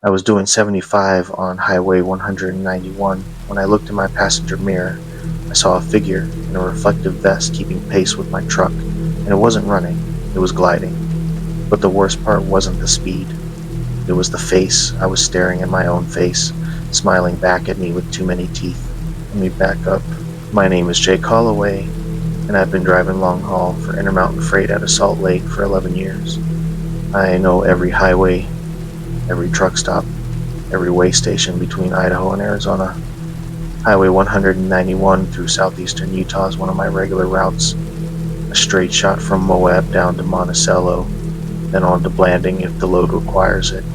I was doing 75 on Highway 191 when I looked in my passenger mirror. I saw a figure in a reflective vest keeping pace with my truck, and it wasn't running, it was gliding. But the worst part wasn't the speed. It was the face. I was staring at my own face, smiling back at me with too many teeth. Let me back up. My name is Jake Holloway, and I've been driving long haul for Intermountain Freight out of Salt Lake for 11 years. I know every highway, every truck stop, every way station between Idaho and Arizona. Highway 191 through southeastern Utah is one of my regular routes. A straight shot from Moab down to Monticello, then on to Blanding if the load requires it.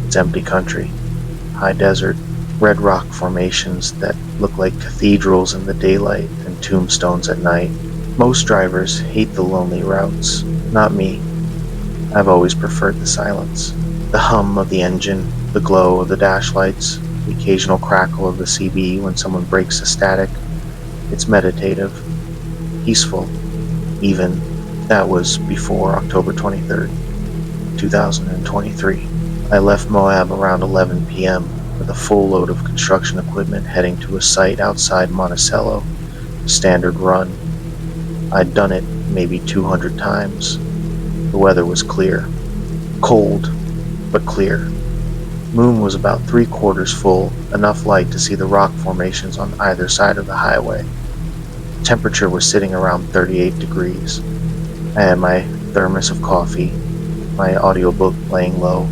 It's empty country, high desert, red rock formations that look like cathedrals in the daylight and tombstones at night. Most drivers hate the lonely routes. Not me. I've always preferred the silence. The hum of the engine, the glow of the dash lights, the occasional crackle of the CB when someone breaks the static. It's meditative, peaceful, even. That was before October 23rd, 2023. I left Moab around 11 p.m. with a full load of construction equipment heading to a site outside Monticello, a standard run. I'd done it maybe 200 times. The weather was clear. Cold, but clear. Moon was about 3/4 full, enough light to see the rock formations on either side of the highway. Temperature was sitting around 38 degrees. I had my thermos of coffee, my audiobook playing low,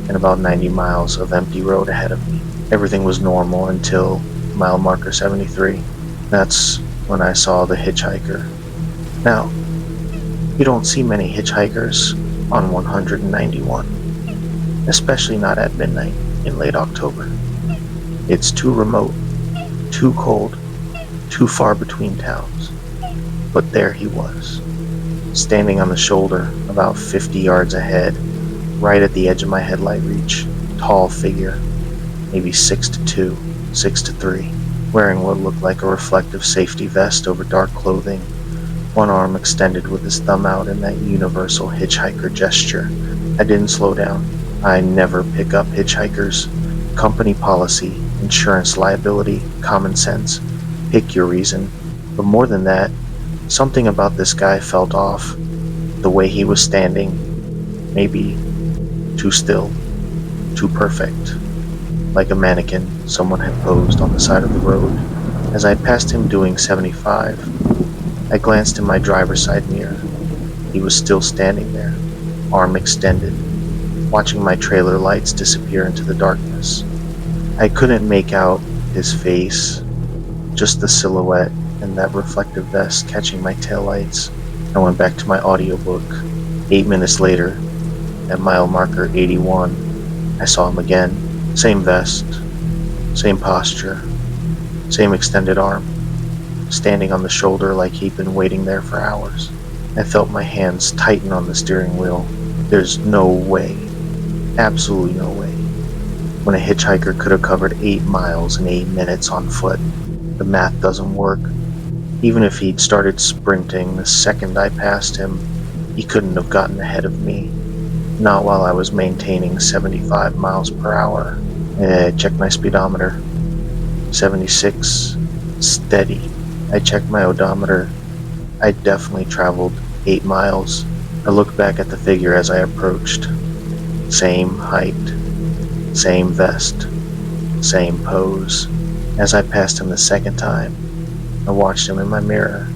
and about 90 miles of empty road ahead of me. Everything was normal until mile marker 73. That's when I saw the hitchhiker. Now, you don't see many hitchhikers on 191, especially not at midnight in late October. It's too remote, too cold, too far between towns. But there he was, standing on the shoulder about 50 yards ahead, right at the edge of my headlight reach. Tall figure, maybe 6'2", 6'3", wearing what looked like a reflective safety vest over dark clothing, one arm extended with his thumb out in that universal hitchhiker gesture. I didn't slow down. I never pick up hitchhikers. Company policy, insurance liability, common sense. Pick your reason. But more than that, something about this guy felt off. The way he was standing, maybe too still, too perfect. Like a mannequin someone had posed on the side of the road. As I passed him doing 75, I glanced in my driver's side mirror. He was still standing there, arm extended, watching my trailer lights disappear into the darkness. I couldn't make out his face, just the silhouette and that reflective vest catching my taillights. I went back to my audiobook. 8 minutes later, at mile marker 81, I saw him again. Same vest, same posture, same extended arm, standing on the shoulder like he'd been waiting there for hours. I felt my hands tighten on the steering wheel. There's no way, absolutely no way, when a hitchhiker could have covered 8 miles in 8 minutes on foot. The math doesn't work. Even if he'd started sprinting the second I passed him, he couldn't have gotten ahead of me. Not while I was maintaining 75 miles per hour. I checked my speedometer. 76. Steady. I checked my odometer. I definitely traveled 8 miles. I looked back at the figure as I approached. Same height. Same vest. Same pose. As I passed him the second time, I watched him in my mirror.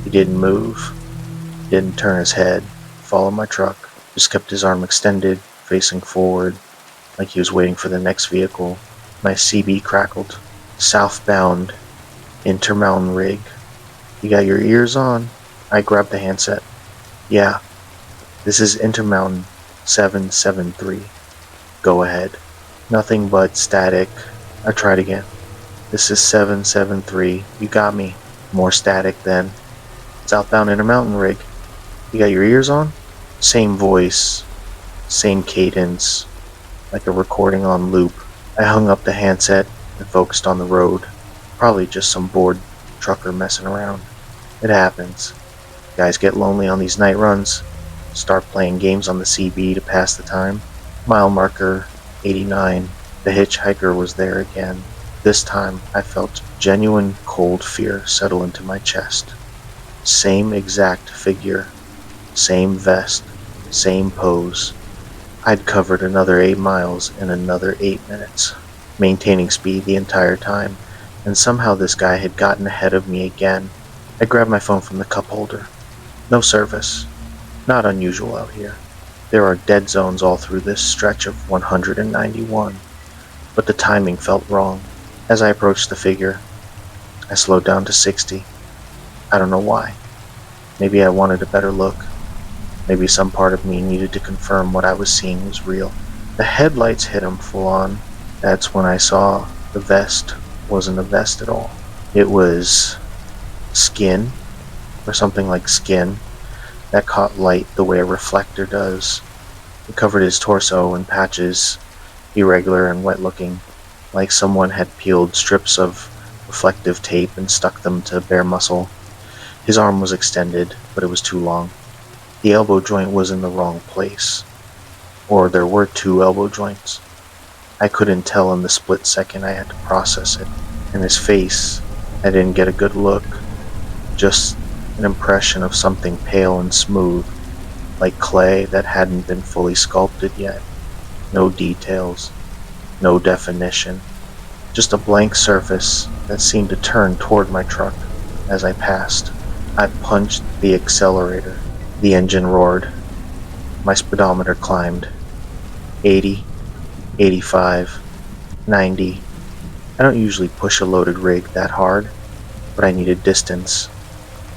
He didn't move. Didn't turn his head. Follow my truck. Just kept his arm extended, facing forward, like he was waiting for the next vehicle. My CB crackled. Southbound, Intermountain rig. You got your ears on? I grabbed the handset. Yeah, this is Intermountain 773. Go ahead. Nothing but static. I tried again. This is 773. You got me. More static then. Southbound Intermountain rig. You got your ears on? Same voice, same cadence, like a recording on loop. I hung up the handset and focused on the road. Probably just some bored trucker messing around. It happens. Guys get lonely on these night runs, start playing games on the CB to pass the time. Mile marker 89. The hitchhiker was there again. This time I felt genuine cold fear settle into my chest. Same exact figure, same vest, same pose. I'd covered another 8 miles in another 8 minutes, maintaining speed the entire time, and somehow this guy had gotten ahead of me again. I grabbed my phone from the cup holder. No service. Not unusual out here. There are dead zones all through this stretch of 191, but the timing felt wrong. As I approached the figure, I slowed down to 60. I don't know why. Maybe I wanted a better look. Maybe some part of me needed to confirm what I was seeing was real. The headlights hit him full on. That's when I saw the vest wasn't a vest at all. It was skin, or something like skin, that caught light the way a reflector does. It covered his torso in patches, irregular and wet looking, like someone had peeled strips of reflective tape and stuck them to bare muscle. His arm was extended, but it was too long. The elbow joint was in the wrong place. Or there were two elbow joints. I couldn't tell in the split second I had to process it. And his face, I didn't get a good look. Just an impression of something pale and smooth, like clay that hadn't been fully sculpted yet. No details, no definition. Just a blank surface that seemed to turn toward my truck as I passed. I punched the accelerator. The engine roared. My speedometer climbed. 80, 85, 90. I don't usually push a loaded rig that hard, but I needed distance.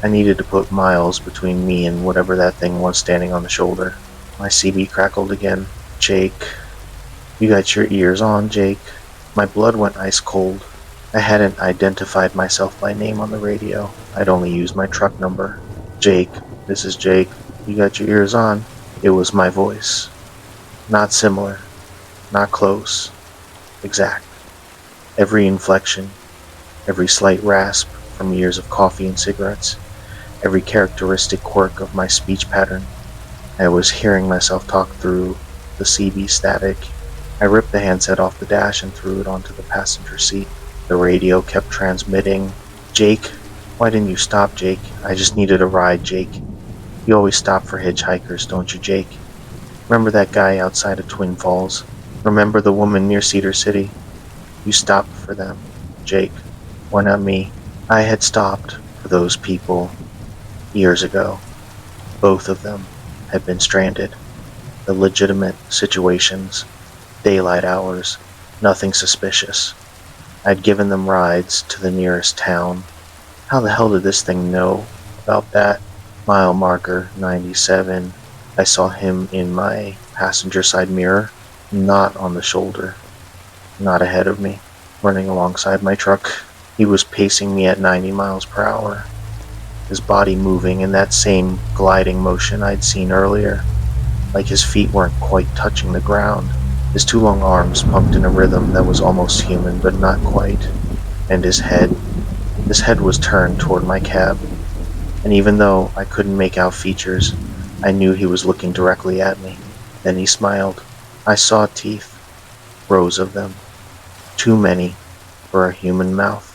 I needed to put miles between me and whatever that thing was standing on the shoulder. My CB crackled again. Jake. You got your ears on, Jake. My blood went ice cold. I hadn't identified myself by name on the radio. I'd only used my truck number. Jake. This is Jake. You got your ears on. It was my voice. Not similar. Not close. Exact. Every inflection. Every slight rasp from years of coffee and cigarettes. Every characteristic quirk of my speech pattern. I was hearing myself talk through the CB static. I ripped the handset off the dash and threw it onto the passenger seat. The radio kept transmitting. Jake, why didn't you stop, Jake? I just needed a ride, Jake. You always stop for hitchhikers, don't you, Jake? Remember that guy outside of Twin Falls? Remember the woman near Cedar City? You stopped for them, Jake. Why not me? I had stopped for those people years ago. Both of them had been stranded. The legitimate situations, daylight hours, nothing suspicious. I'd given them rides to the nearest town. How the hell did this thing know about that? Mile marker 97. I saw him in my passenger side mirror, not on the shoulder, not ahead of me, running alongside my truck. He was pacing me at 90 miles per hour, his body moving in that same gliding motion I'd seen earlier, like his feet weren't quite touching the ground. His two long arms pumped in a rhythm that was almost human, but not quite. And his head was turned toward my cab. And even though I couldn't make out features, I knew he was looking directly at me. Then he smiled. I saw teeth, rows of them. Too many for a human mouth.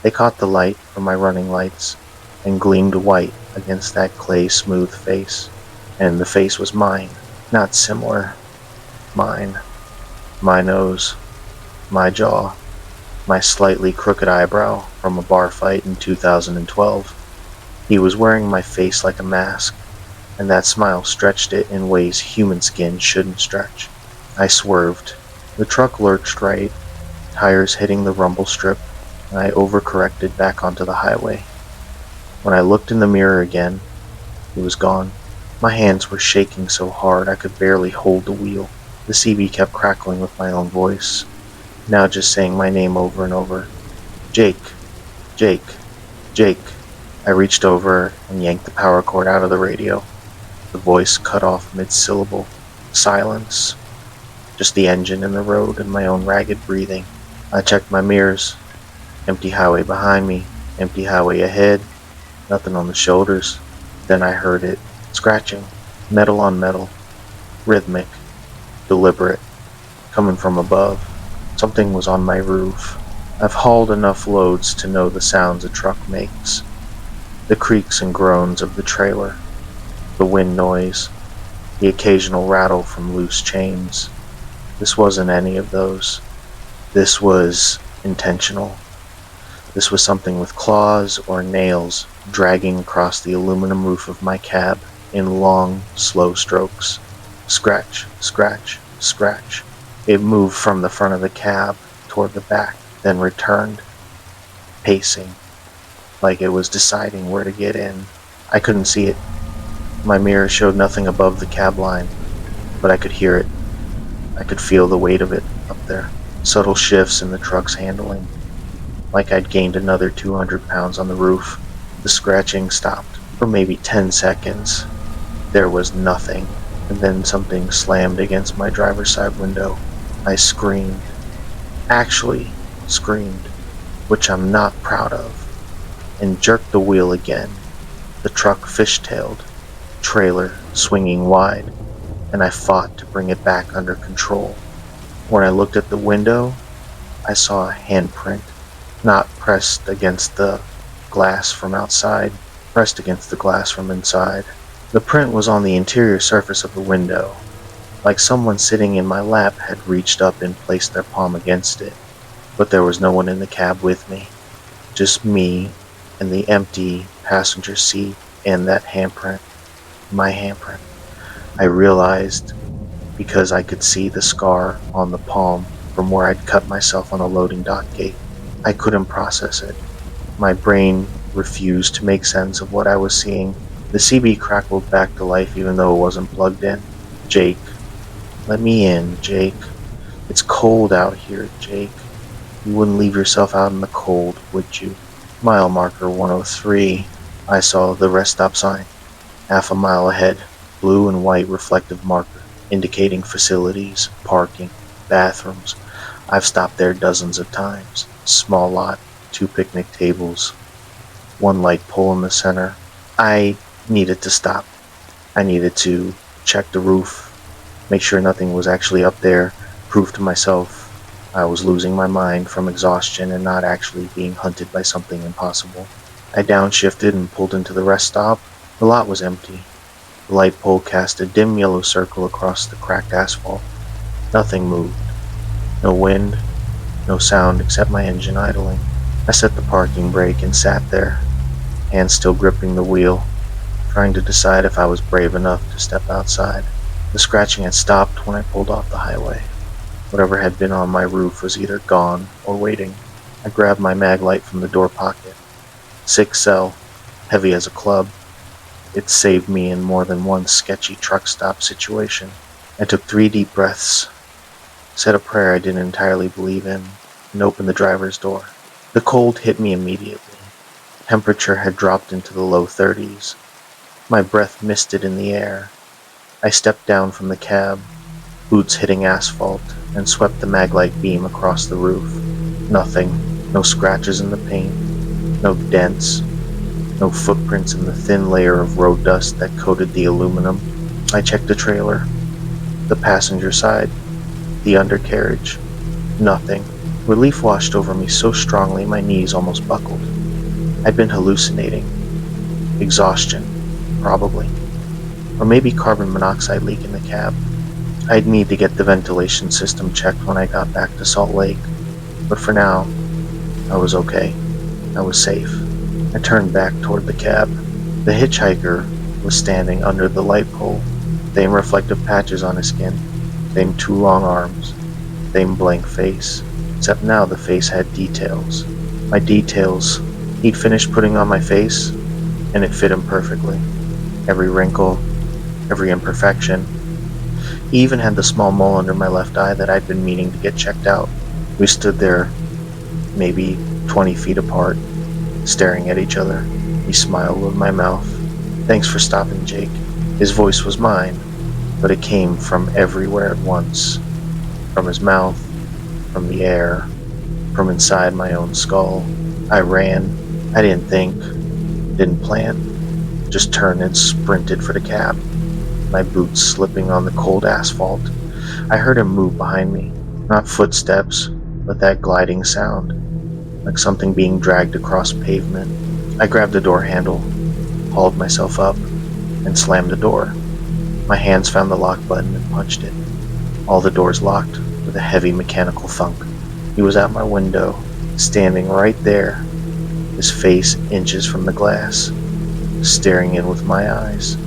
They caught the light from my running lights and gleamed white against that clay-smooth face. And the face was mine, not similar. Mine. My nose. My jaw. My slightly crooked eyebrow from a bar fight in 2012. He was wearing my face like a mask, and that smile stretched it in ways human skin shouldn't stretch. I swerved. The truck lurched right, tires hitting the rumble strip, and I overcorrected back onto the highway. When I looked in the mirror again, he was gone. My hands were shaking so hard I could barely hold the wheel. The CB kept crackling with my own voice, now just saying my name over and over. Jake, Jake, Jake. I reached over and yanked the power cord out of the radio. The voice cut off mid-syllable. Silence. Just the engine and the road and my own ragged breathing. I checked my mirrors. Empty highway behind me. Empty highway ahead. Nothing on the shoulders. Then I heard it scratching, metal on metal, rhythmic, deliberate, coming from above. Something was on my roof. I've hauled enough loads to know the sounds a truck makes, the creaks and groans of the trailer, the wind noise, the occasional rattle from loose chains. This wasn't any of those. This was intentional. This was something with claws or nails dragging across the aluminum roof of my cab in long, slow strokes. Scratch, scratch, scratch. It moved from the front of the cab toward the back, then returned, pacing, like it was deciding where to get in. I couldn't see it. My mirror showed nothing above the cab line, but I could hear it. I could feel the weight of it up there. Subtle shifts in the truck's handling, like I'd gained another 200 pounds on the roof. The scratching stopped for maybe 10 seconds. There was nothing, and then something slammed against my driver's side window. I screamed. Actually screamed, which I'm not proud of, and jerked the wheel again. The truck fishtailed, trailer swinging wide, and I fought to bring it back under control. When I looked at the window, I saw a handprint, not pressed against the glass from outside, pressed against the glass from inside. The print was on the interior surface of the window, like someone sitting in my lap had reached up and placed their palm against it. But there was no one in the cab with me, just me and the empty passenger seat and that handprint, my handprint. I realized, because I could see the scar on the palm from where I'd cut myself on a loading dock gate. I couldn't process it. My brain refused to make sense of what I was seeing. The CB crackled back to life even though it wasn't plugged in. Jake. Let me in, Jake. It's cold out here, Jake. You wouldn't leave yourself out in the cold, would you? Mile marker 103. I saw the rest stop sign. Half a mile ahead. Blue and white reflective marker, indicating facilities, parking, bathrooms. I've stopped there dozens of times. Small lot, 2 picnic tables, 1 light pole in the center. I needed to stop. I needed to check the roof, make sure nothing was actually up there, prove to myself I was losing my mind from exhaustion and not actually being hunted by something impossible. I downshifted and pulled into the rest stop. The lot was empty. The light pole cast a dim yellow circle across the cracked asphalt. Nothing moved. No wind, no sound except my engine idling. I set the parking brake and sat there, hands still gripping the wheel, trying to decide if I was brave enough to step outside. The scratching had stopped when I pulled off the highway. Whatever had been on my roof was either gone or waiting. I grabbed my mag light from the door pocket. 6 cell, heavy as a club. It saved me in more than one sketchy truck stop situation. I took 3 deep breaths, said a prayer I didn't entirely believe in, and opened the driver's door. The cold hit me immediately. Temperature had dropped into the low 30s. My breath misted in the air. I stepped down from the cab, boots hitting asphalt, and swept the maglite beam across the roof. Nothing. No scratches in the paint. No dents. No footprints in the thin layer of road dust that coated the aluminum. I checked the trailer, the passenger side, the undercarriage. Nothing. Relief washed over me so strongly my knees almost buckled. I'd been hallucinating. Exhaustion, probably. Or maybe carbon monoxide leak in the cab. I'd need to get the ventilation system checked when I got back to Salt Lake. But for now, I was okay. I was safe. I turned back toward the cab. The hitchhiker was standing under the light pole, same reflective patches on his skin, same 2 long arms, same blank face, except now the face had details. My details. He'd finished putting on my face, and it fit him perfectly. Every wrinkle, every imperfection. He even had the small mole under my left eye that I'd been meaning to get checked out. We stood there, maybe 20 feet apart, staring at each other. He smiled with my mouth. Thanks for stopping, Jake. His voice was mine, but it came from everywhere at once. From his mouth, from the air, from inside my own skull. I ran. I didn't think, didn't plan. just turned and sprinted for the cab, my boots slipping on the cold asphalt. I heard him move behind me, not footsteps, but that gliding sound, like something being dragged across pavement. I grabbed the door handle, hauled myself up, and slammed the door. My hands found the lock button and punched it. All the doors locked with a heavy mechanical thunk. He was at my window, standing right there, his face inches from the glass, staring in with my eyes.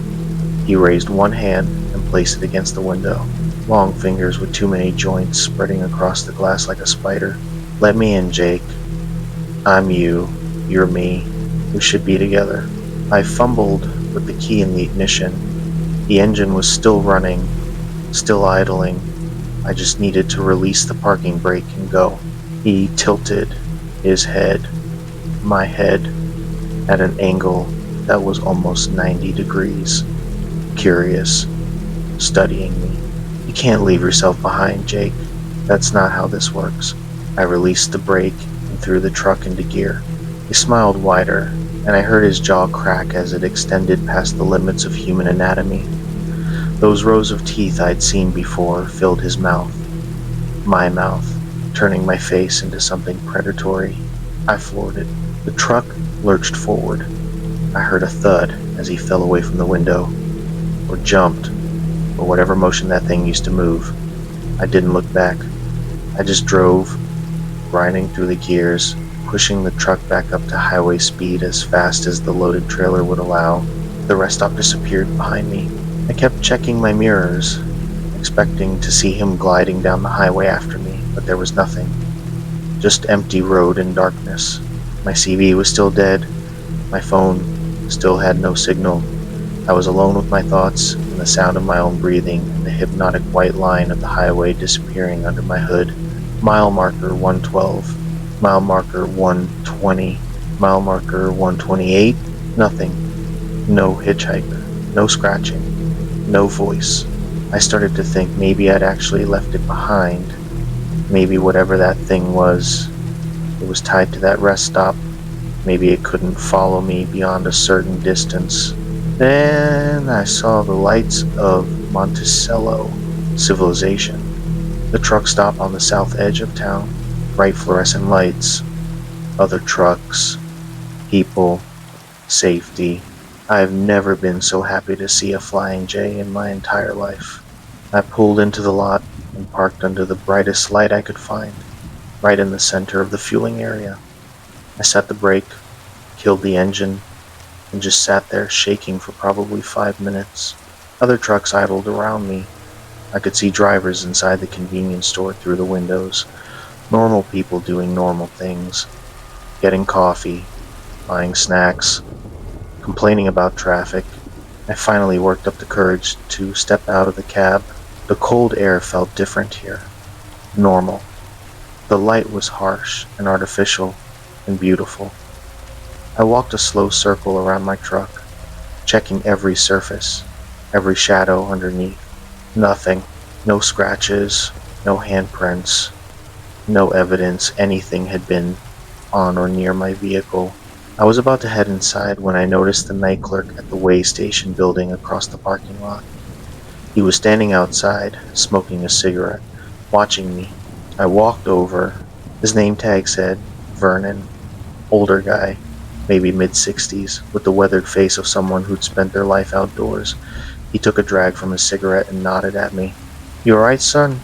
He raised one hand and placed it against the window, long fingers with too many joints spreading across the glass like a spider. "Let me in, Jake. I'm you, you're me. We should be together." I fumbled with the key in the ignition. The engine was still running, still idling. I just needed to release the parking brake and go. He tilted his head, my head, at an angle that was almost 90 degrees. Curious, studying me. "You can't leave yourself behind, Jake. That's not how this works." I released the brake and threw the truck into gear. He smiled wider, and I heard his jaw crack as it extended past the limits of human anatomy. Those rows of teeth I'd seen before filled his mouth, my mouth, turning my face into something predatory. I floored it. The truck lurched forward. I heard a thud as he fell away from the window, or jumped, or whatever motion that thing used to move. I didn't look back. I just drove, grinding through the gears, pushing the truck back up to highway speed as fast as the loaded trailer would allow. The rest stop disappeared behind me. I kept checking my mirrors, expecting to see him gliding down the highway after me, but there was nothing. Just empty road and darkness. My CV was still dead. My phone still had no signal. I was alone with my thoughts and the sound of my own breathing and the hypnotic white line of the highway disappearing under my hood. Mile marker 112. Mile marker 120. Mile marker 128. Nothing. No hitchhiker. No scratching. No voice. I started to think maybe I'd actually left it behind. Maybe whatever that thing was, it was tied to that rest stop. Maybe it couldn't follow me beyond a certain distance. Then I saw the lights of Monticello civilization. The truck stop on the south edge of town. Bright fluorescent lights. Other trucks. People. Safety. I've never been so happy to see a Flying J in my entire life. I pulled into the lot and parked under the brightest light I could find, right in the center of the fueling area. I set the brake, killed the engine, and just sat there shaking for probably 5 minutes. Other trucks idled around me. I could see drivers inside the convenience store through the windows. Normal people doing normal things. Getting coffee, buying snacks, complaining about traffic. I finally worked up the courage to step out of the cab. The cold air felt different here. Normal. The light was harsh and artificial and beautiful. I walked a slow circle around my truck, checking every surface, every shadow underneath. Nothing. No scratches, no handprints, no evidence anything had been on or near my vehicle. I was about to head inside when I noticed the night clerk at the weigh station building across the parking lot. He was standing outside, smoking a cigarette, watching me. I walked over. His name tag said Vernon. Older guy, maybe mid-60s, with the weathered face of someone who'd spent their life outdoors. He took a drag from his cigarette and nodded at me. "You alright, son?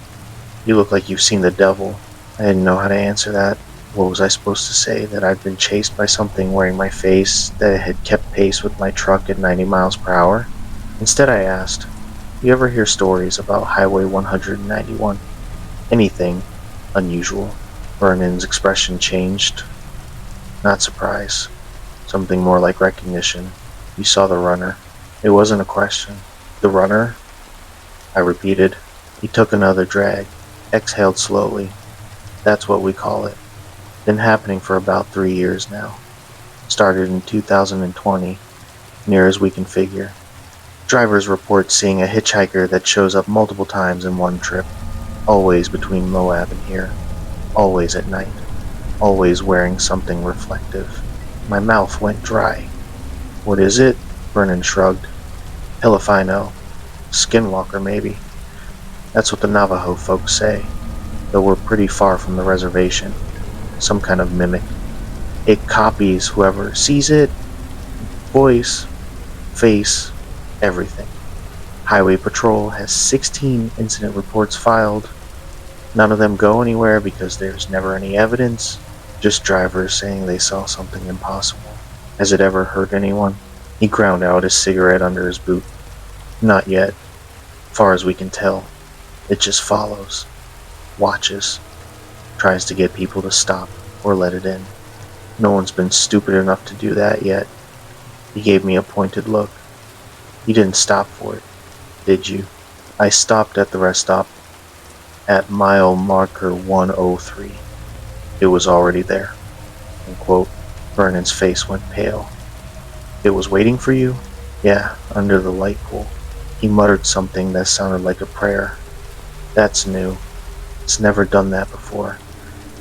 You look like you've seen the devil." I didn't know how to answer that. What was I supposed to say? That I'd been chased by something wearing my face, that it had kept pace with my truck at 90 miles per hour? Instead I asked, "You ever hear stories about Highway 191? Anything unusual?" Vernon's expression changed. Not surprise. Something more like recognition. "You saw the runner." It wasn't a question. "The runner?" I repeated. He took another drag, exhaled slowly. "That's what we call it. Been happening for about 3 years now. Started in 2020, near as we can figure. Drivers report seeing a hitchhiker that shows up multiple times in one trip, always between Moab and here, always at night, always wearing something reflective." My mouth went dry. "What is it?" Vernon shrugged. Hell if I know. Skinwalker, maybe. That's what the Navajo folks say, though we're pretty far from the reservation. Some kind of mimic. It copies whoever sees it, voice, face, everything. Highway Patrol has 16 incident reports filed. None of them go anywhere because there's never any evidence, just drivers saying they saw something impossible. Has it ever hurt anyone? He ground out his cigarette under his boot. Not yet. Far as we can tell. It just follows, watches, tries to get people to stop or let it in. No one's been stupid enough to do that yet. He gave me a pointed look. You didn't stop for it, did you? I stopped at the rest stop at mile marker 103. It was already there. Unquote. Vernon's face went pale. It was waiting for you? Yeah, under the light pole. He muttered something that sounded like a prayer. That's new. It's never done that before.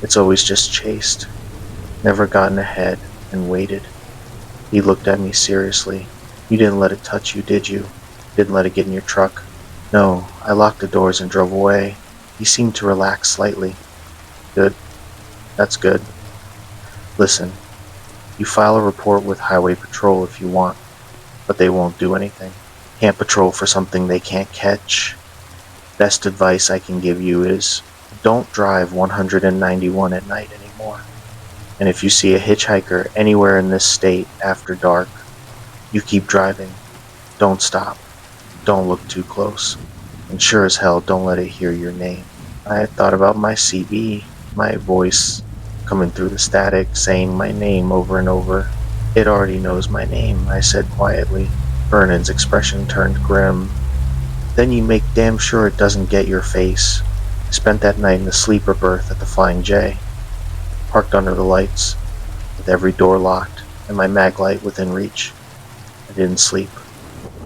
It's always just chased. Never gotten ahead and waited. He looked at me seriously. You didn't let it touch you, did you? Didn't let it get in your truck? No, I locked the doors and drove away. He seemed to relax slightly. Good. That's good. Listen, you file a report with Highway Patrol if you want, but they won't do anything. Can't patrol for something they can't catch. Best advice I can give you is don't drive 191 at night anymore. And if you see a hitchhiker anywhere in this state after dark, you keep driving. Don't stop. Don't look too close. And sure as hell, don't let it hear your name. I had thought about my CB, my voice coming through the static, saying my name over and over. It already knows my name, I said quietly. Vernon's expression turned grim. Then you make damn sure it doesn't get your face. I spent that night in the sleeper berth at the Flying J, parked under the lights, with every door locked and my mag light within reach. I didn't sleep,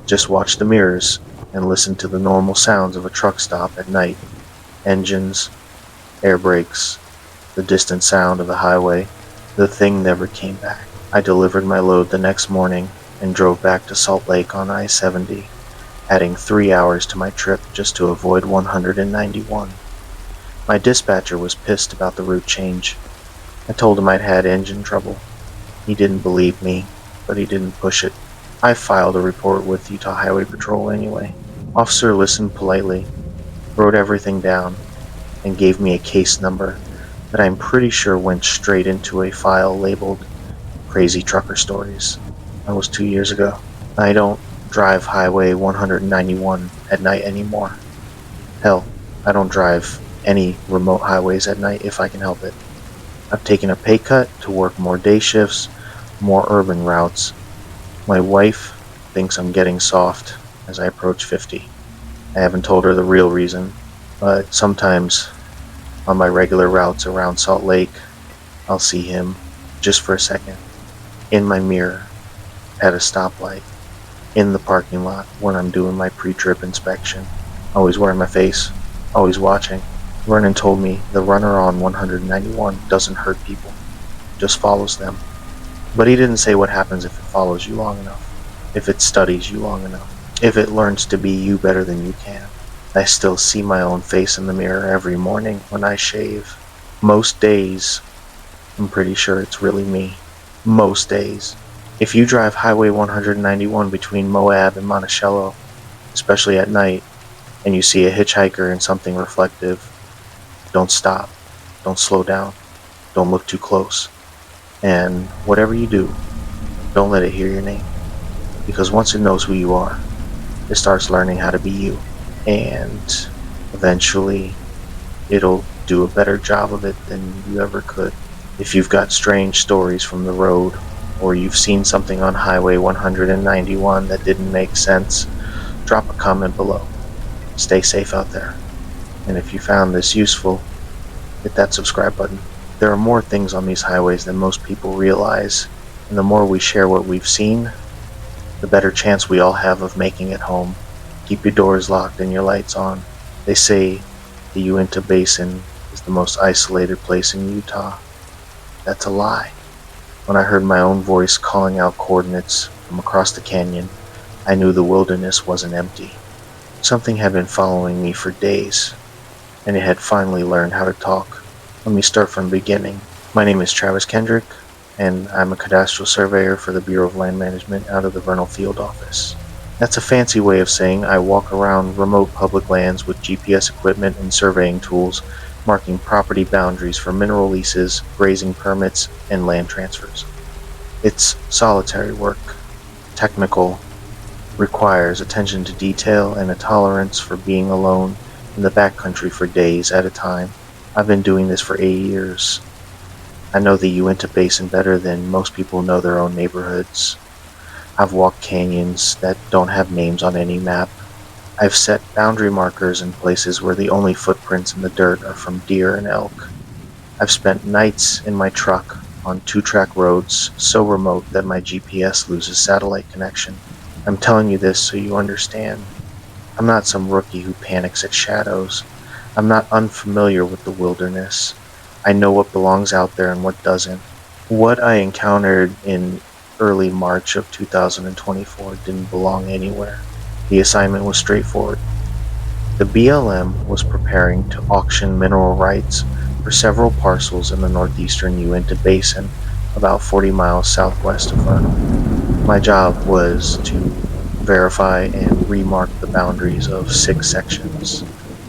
just watched the mirrors and listened to the normal sounds of a truck stop at night. Engines, air brakes, the distant sound of the highway. The thing never came back. I delivered my load the next morning and drove back to Salt Lake on I-70, adding 3 hours to my trip just to avoid 191. My dispatcher was pissed about the route change. I told him I'd had engine trouble. He didn't believe me, but he didn't push it. I filed a report with Utah Highway Patrol anyway. Officer listened politely, wrote everything down, and gave me a case number that I'm pretty sure went straight into a file labeled Crazy Trucker Stories. That was 2 years ago. I don't drive Highway 191 at night anymore. Hell, I don't drive any remote highways at night if I can help it. I've taken a pay cut to work more day shifts, more urban routes. My wife thinks I'm getting soft as I approach 50. I haven't told her the real reason, but sometimes on my regular routes around Salt Lake, I'll see him, just for a second, in my mirror, at a stoplight, in the parking lot when I'm doing my pre-trip inspection, always wearing my face, always watching. Vernon told me the runner on 191 doesn't hurt people, just follows them. But he didn't say what happens if it follows you long enough, if it studies you long enough, if it learns to be you better than you can. I still see my own face in the mirror every morning when I shave. Most days, I'm pretty sure it's really me. Most days. If you drive Highway 191 between Moab and Monticello, especially at night, and you see a hitchhiker in something reflective, don't stop, don't slow down, don't look too close, and whatever you do, don't let it hear your name, because once it knows who you are, it starts learning how to be you, and eventually it'll do a better job of it than you ever could. If you've got strange stories from the road, or you've seen something on Highway 191 that didn't make sense, drop a comment below. Stay safe out there. And if you found this useful, hit that subscribe button. There are more things on these highways than most people realize, and the more we share what we've seen, the better chance we all have of making it home. Keep your doors locked and your lights on. They say the Uinta Basin is the most isolated place in Utah. That's a lie. When I heard my own voice calling out coordinates From across the canyon, I knew the wilderness wasn't empty. Something had been following me for days, and it had finally learned how to talk. Let me start from the beginning. My name is Travis Kendrick, and I'm a cadastral surveyor for the Bureau of Land Management out of the Vernal Field Office. That's a fancy way of saying I walk around remote public lands with GPS equipment and surveying tools, marking property boundaries for mineral leases, grazing permits, and land transfers. It's solitary work, technical, requires attention to detail and a tolerance for being alone in the backcountry for days at a time. I've been doing this for 8 years. I know the Uinta Basin better than most people know their own neighborhoods. I've walked canyons that don't have names on any map. I've set boundary markers in places where the only footprints in the dirt are from deer and elk. I've spent nights in my truck on two-track roads so remote that my GPS loses satellite connection. I'm telling you this so you understand. I'm not some rookie who panics at shadows. I'm not unfamiliar with the wilderness. I know what belongs out there and what doesn't. What I encountered in early March of 2024 didn't belong anywhere. The assignment was straightforward. The BLM was preparing to auction mineral rights for several parcels in the northeastern Uinta Basin, about 40 miles southwest of Vernal. My job was to verify and remark the boundaries of 6 sections,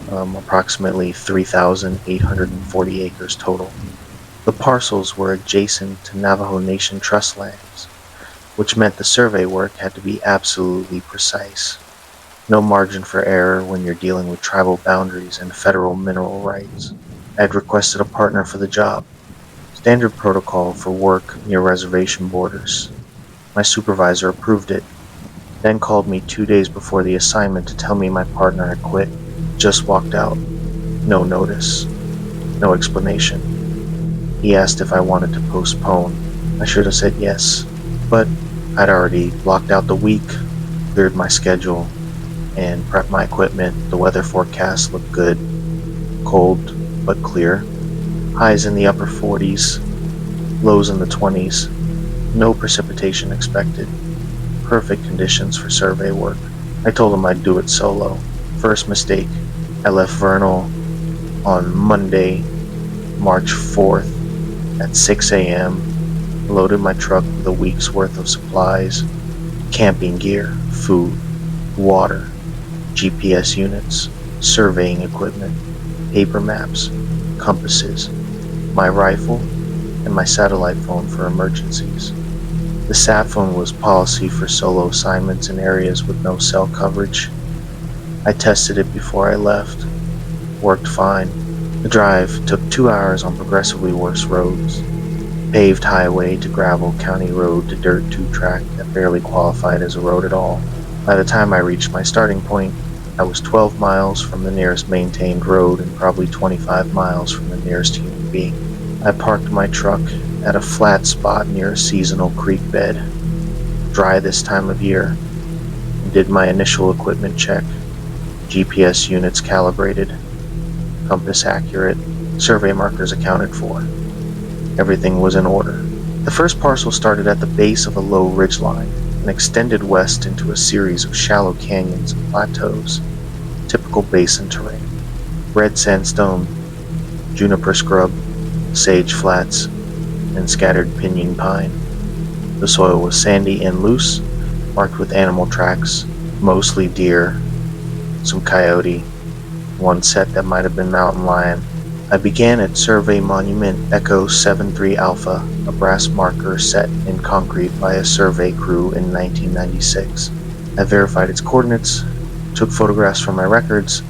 approximately 3,840 acres total. The parcels were adjacent to Navajo Nation trust lands, which meant the survey work had to be absolutely precise. No margin for error when you're dealing with tribal boundaries and federal mineral rights. I had requested a partner for the job, standard protocol for work near reservation borders. My supervisor approved it, then called me 2 days before the assignment to tell me my partner had quit. Just walked out. No notice. No explanation. He asked if I wanted to postpone. I should have said yes, but I'd already blocked out the week, cleared my schedule, and prepped my equipment. The weather forecast looked good. Cold, but clear. Highs in the upper 40s, lows in the 20s. No precipitation expected. Perfect conditions for survey work. I told him I'd do it solo. First mistake. I left Vernal on Monday, March 4th at 6 a.m., loaded my truck with a week's worth of supplies, camping gear, food, water, GPS units, surveying equipment, paper maps, compasses, my rifle, and my satellite phone for emergencies. The sat phone was policy for solo assignments in areas with no cell coverage. I tested it before I left. Worked fine. The drive took 2 hours on progressively worse roads. Paved highway to gravel, county road to dirt 2-track that barely qualified as a road at all. By the time I reached my starting point, I was 12 miles from the nearest maintained road and probably 25 miles from the nearest human being. I parked my truck at a flat spot near a seasonal creek bed, dry this time of year, and did my initial equipment check. GPS units calibrated, compass accurate, survey markers accounted for. Everything was in order. The first parcel started at the base of a low ridgeline and extended west into a series of shallow canyons and plateaus, typical basin terrain. Red sandstone, juniper scrub, sage flats, and scattered pinyon pine. The soil was sandy and loose, marked with animal tracks, mostly deer, some coyote, one set that might have been mountain lion. I began at Survey Monument Echo 73 Alpha, a brass marker set in concrete by a survey crew in 1996. I verified its coordinates, took photographs from my records,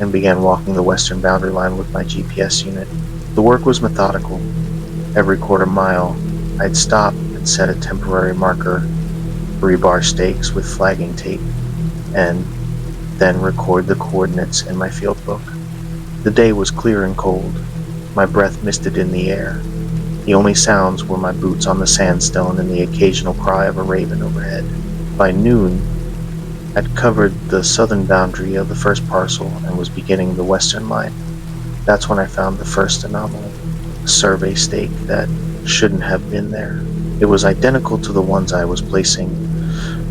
and began walking the western boundary line with my GPS unit. The work was methodical. Every quarter mile, I'd stop and set a temporary marker, rebar stakes with flagging tape, and then record the coordinates in my field book. The day was clear and cold. My breath misted in the air. The only sounds were my boots on the sandstone and the occasional cry of a raven overhead. By noon, I'd covered the southern boundary of the first parcel and was beginning the western line. That's when I found the first anomaly, a survey stake that shouldn't have been there. It was identical to the ones I was placing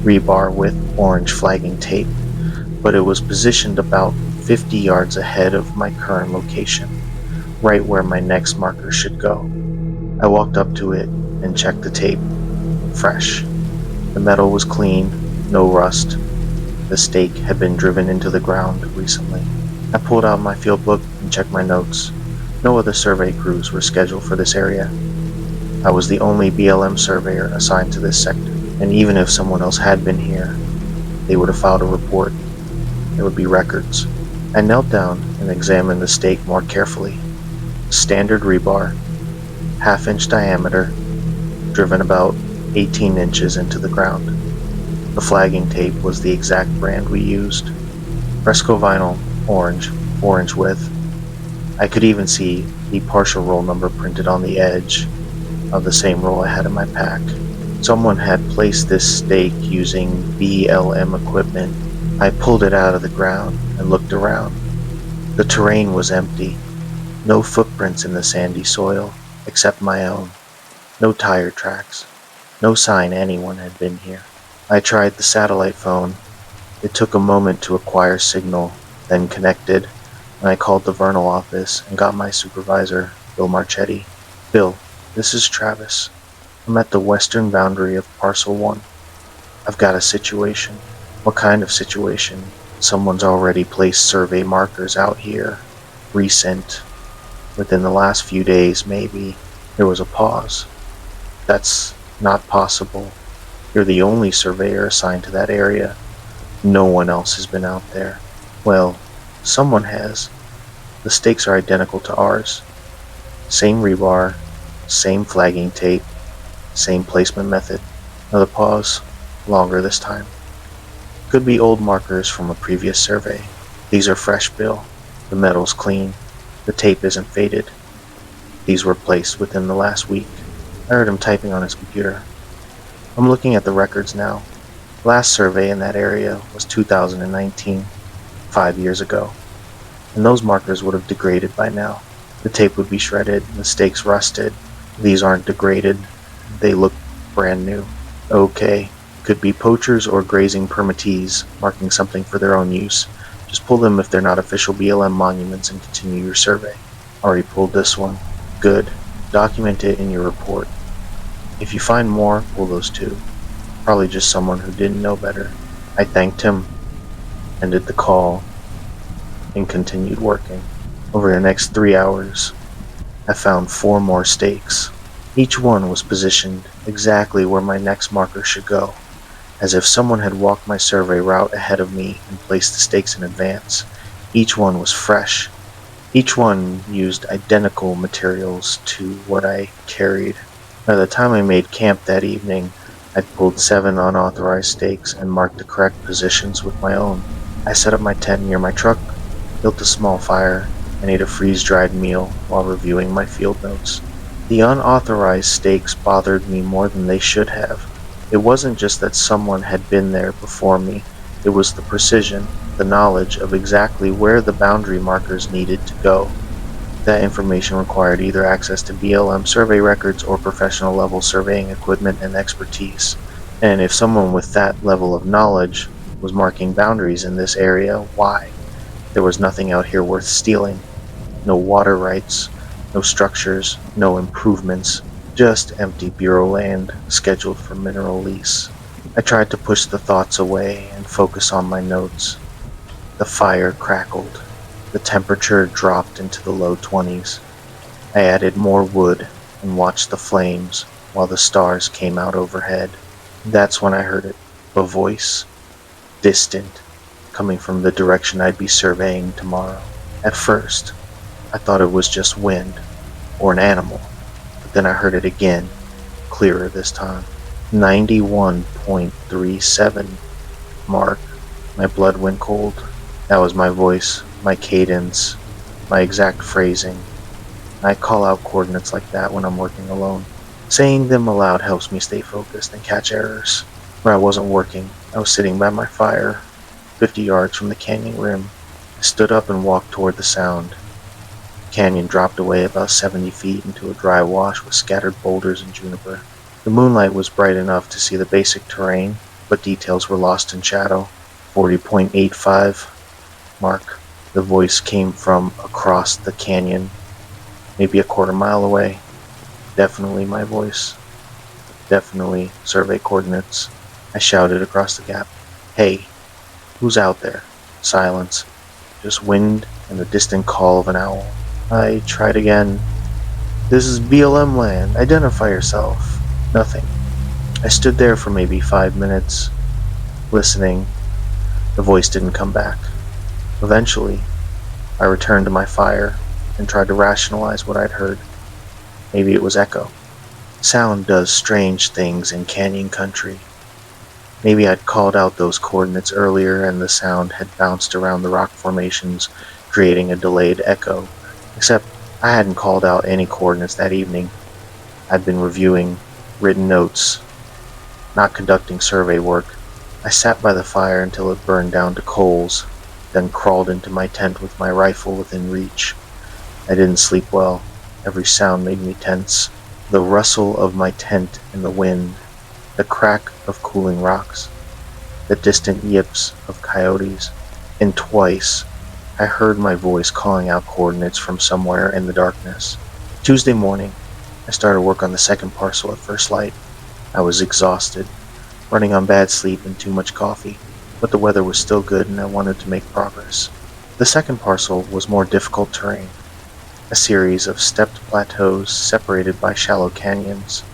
rebar with orange flagging tape, but it was positioned about 50 yards ahead of my current location, right where my next marker should go. I walked up to it and checked the tape. Fresh. The metal was clean, no rust. The stake had been driven into the ground recently. I pulled out my field book and checked my notes. No other survey crews were scheduled for this area. I was the only BLM surveyor assigned to this sector, and even if someone else had been here, they would have filed a report. There would be records. I knelt down and examined the stake more carefully. Standard rebar, half-inch diameter, driven about 18 inches into the ground. The flagging tape was the exact brand we used. Fresco vinyl, orange, 4-inch width. I could even see the partial roll number printed on the edge of the same roll I had in my pack. Someone had placed this stake using BLM equipment. I pulled it out of the ground and looked around. The terrain was empty. No footprints in the sandy soil, except my own. No tire tracks. No sign anyone had been here. I tried the satellite phone. It took a moment to acquire signal, then connected, and I called the Vernal office and got my supervisor, Bill Marchetti. Bill, this is Travis. I'm at the western boundary of Parcel 1. I've got a situation. What kind of situation? Someone's already placed survey markers out here. Recent. Within the last few days, maybe. There was a pause. That's not possible. You're the only surveyor assigned to that area. No one else has been out there. Well, someone has. The stakes are identical to ours. Same rebar, same flagging tape, same placement method. Another pause, longer this time. Could be old markers from a previous survey. These are fresh, Bill. The metal's clean. The tape isn't faded. These were placed within the last week. I heard him typing on his computer. I'm looking at the records now. Last survey in that area was 2019, 5 years ago. And those markers would have degraded by now. The tape would be shredded, the stakes rusted. These aren't degraded. They look brand new. Okay, could be poachers or grazing permittees marking something for their own use. Just pull them if they're not official BLM monuments and continue your survey. Already pulled this one. Good. Document it in your report. If you find more, pull those too. Probably just someone who didn't know better. I thanked him, ended the call, and continued working. Over the next 3 hours, I found 4 more stakes. Each one was positioned exactly where my next marker should go, as if someone had walked my survey route ahead of me and placed the stakes in advance. Each one was fresh. Each one used identical materials to what I carried. By the time I made camp that evening, I'd pulled 7 unauthorized stakes and marked the correct positions with my own. I set up my tent near my truck, built a small fire, and ate a freeze-dried meal while reviewing my field notes. The unauthorized stakes bothered me more than they should have. It wasn't just that someone had been there before me, it was the precision, the knowledge of exactly where the boundary markers needed to go. That information required either access to BLM survey records or professional level surveying equipment and expertise. And if someone with that level of knowledge was marking boundaries in this area, why? There was nothing out here worth stealing. No water rights, no structures, no improvements, just empty bureau land scheduled for mineral lease. I tried to push the thoughts away and focus on my notes. The fire crackled. The temperature dropped into the low 20s. I added more wood and watched the flames while the stars came out overhead. That's when I heard it. A voice. Distant. Coming from the direction I'd be surveying tomorrow. At first, I thought it was just wind, or an animal, but then I heard it again, clearer this time. 91.37 mark. My blood went cold. That was my voice, my cadence, my exact phrasing. I call out coordinates like that when I'm working alone. Saying them aloud helps me stay focused and catch errors. Where I wasn't working, I was sitting by my fire, 50 yards from the canyon rim. I stood up and walked toward the sound. The canyon dropped away about 70 feet into a dry wash with scattered boulders and juniper. The moonlight was bright enough to see the basic terrain, but details were lost in shadow. 40.85 mark. The voice came from across the canyon, maybe a quarter mile away. Definitely my voice. Definitely survey coordinates. I shouted across the gap. Hey, who's out there? Silence. Just wind and the distant call of an owl. I tried again. This is BLM land. Identify yourself. Nothing. I stood there for maybe 5 minutes, listening. The voice didn't come back. Eventually, I returned to my fire and tried to rationalize what I'd heard. Maybe it was echo. Sound does strange things in canyon country. Maybe I'd called out those coordinates earlier and the sound had bounced around the rock formations, creating a delayed echo. Except I hadn't called out any coordinates that evening. I'd been reviewing written notes, not conducting survey work. I sat by the fire until it burned down to coals, then crawled into my tent with my rifle within reach. I didn't sleep well. Every sound made me tense. The rustle of my tent in the wind, the crack of cooling rocks, the distant yips of coyotes, and twice I heard my voice calling out coordinates from somewhere in the darkness. Tuesday morning, I started work on the second parcel at first light. I was exhausted, running on bad sleep and too much coffee, but the weather was still good and I wanted to make progress. The second parcel was more difficult terrain, a series of stepped plateaus separated by shallow canyons.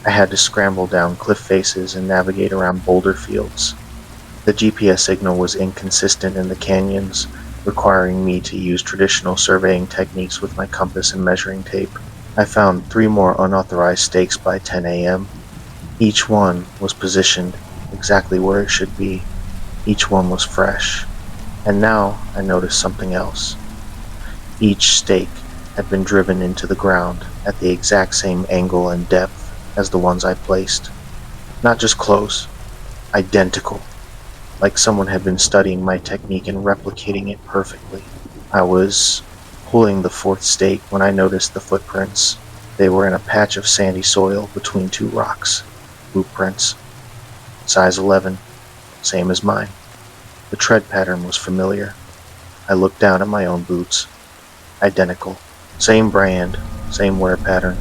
I had to scramble down cliff faces and navigate around boulder fields. The GPS signal was inconsistent in the canyons, requiring me to use traditional surveying techniques with my compass and measuring tape. I found 3 more unauthorized stakes by 10 a.m. Each one was positioned exactly where it should be. Each one was fresh. And now I noticed something else. Each stake had been driven into the ground at the exact same angle and depth as the ones I placed. Not just close, identical, like someone had been studying my technique and replicating it perfectly. I was pulling the 4th stake when I noticed the footprints. They were in a patch of sandy soil between 2 rocks. Blueprints. Size 11, same as mine. The tread pattern was familiar. I looked down at my own boots. Identical. Same brand, same wear pattern,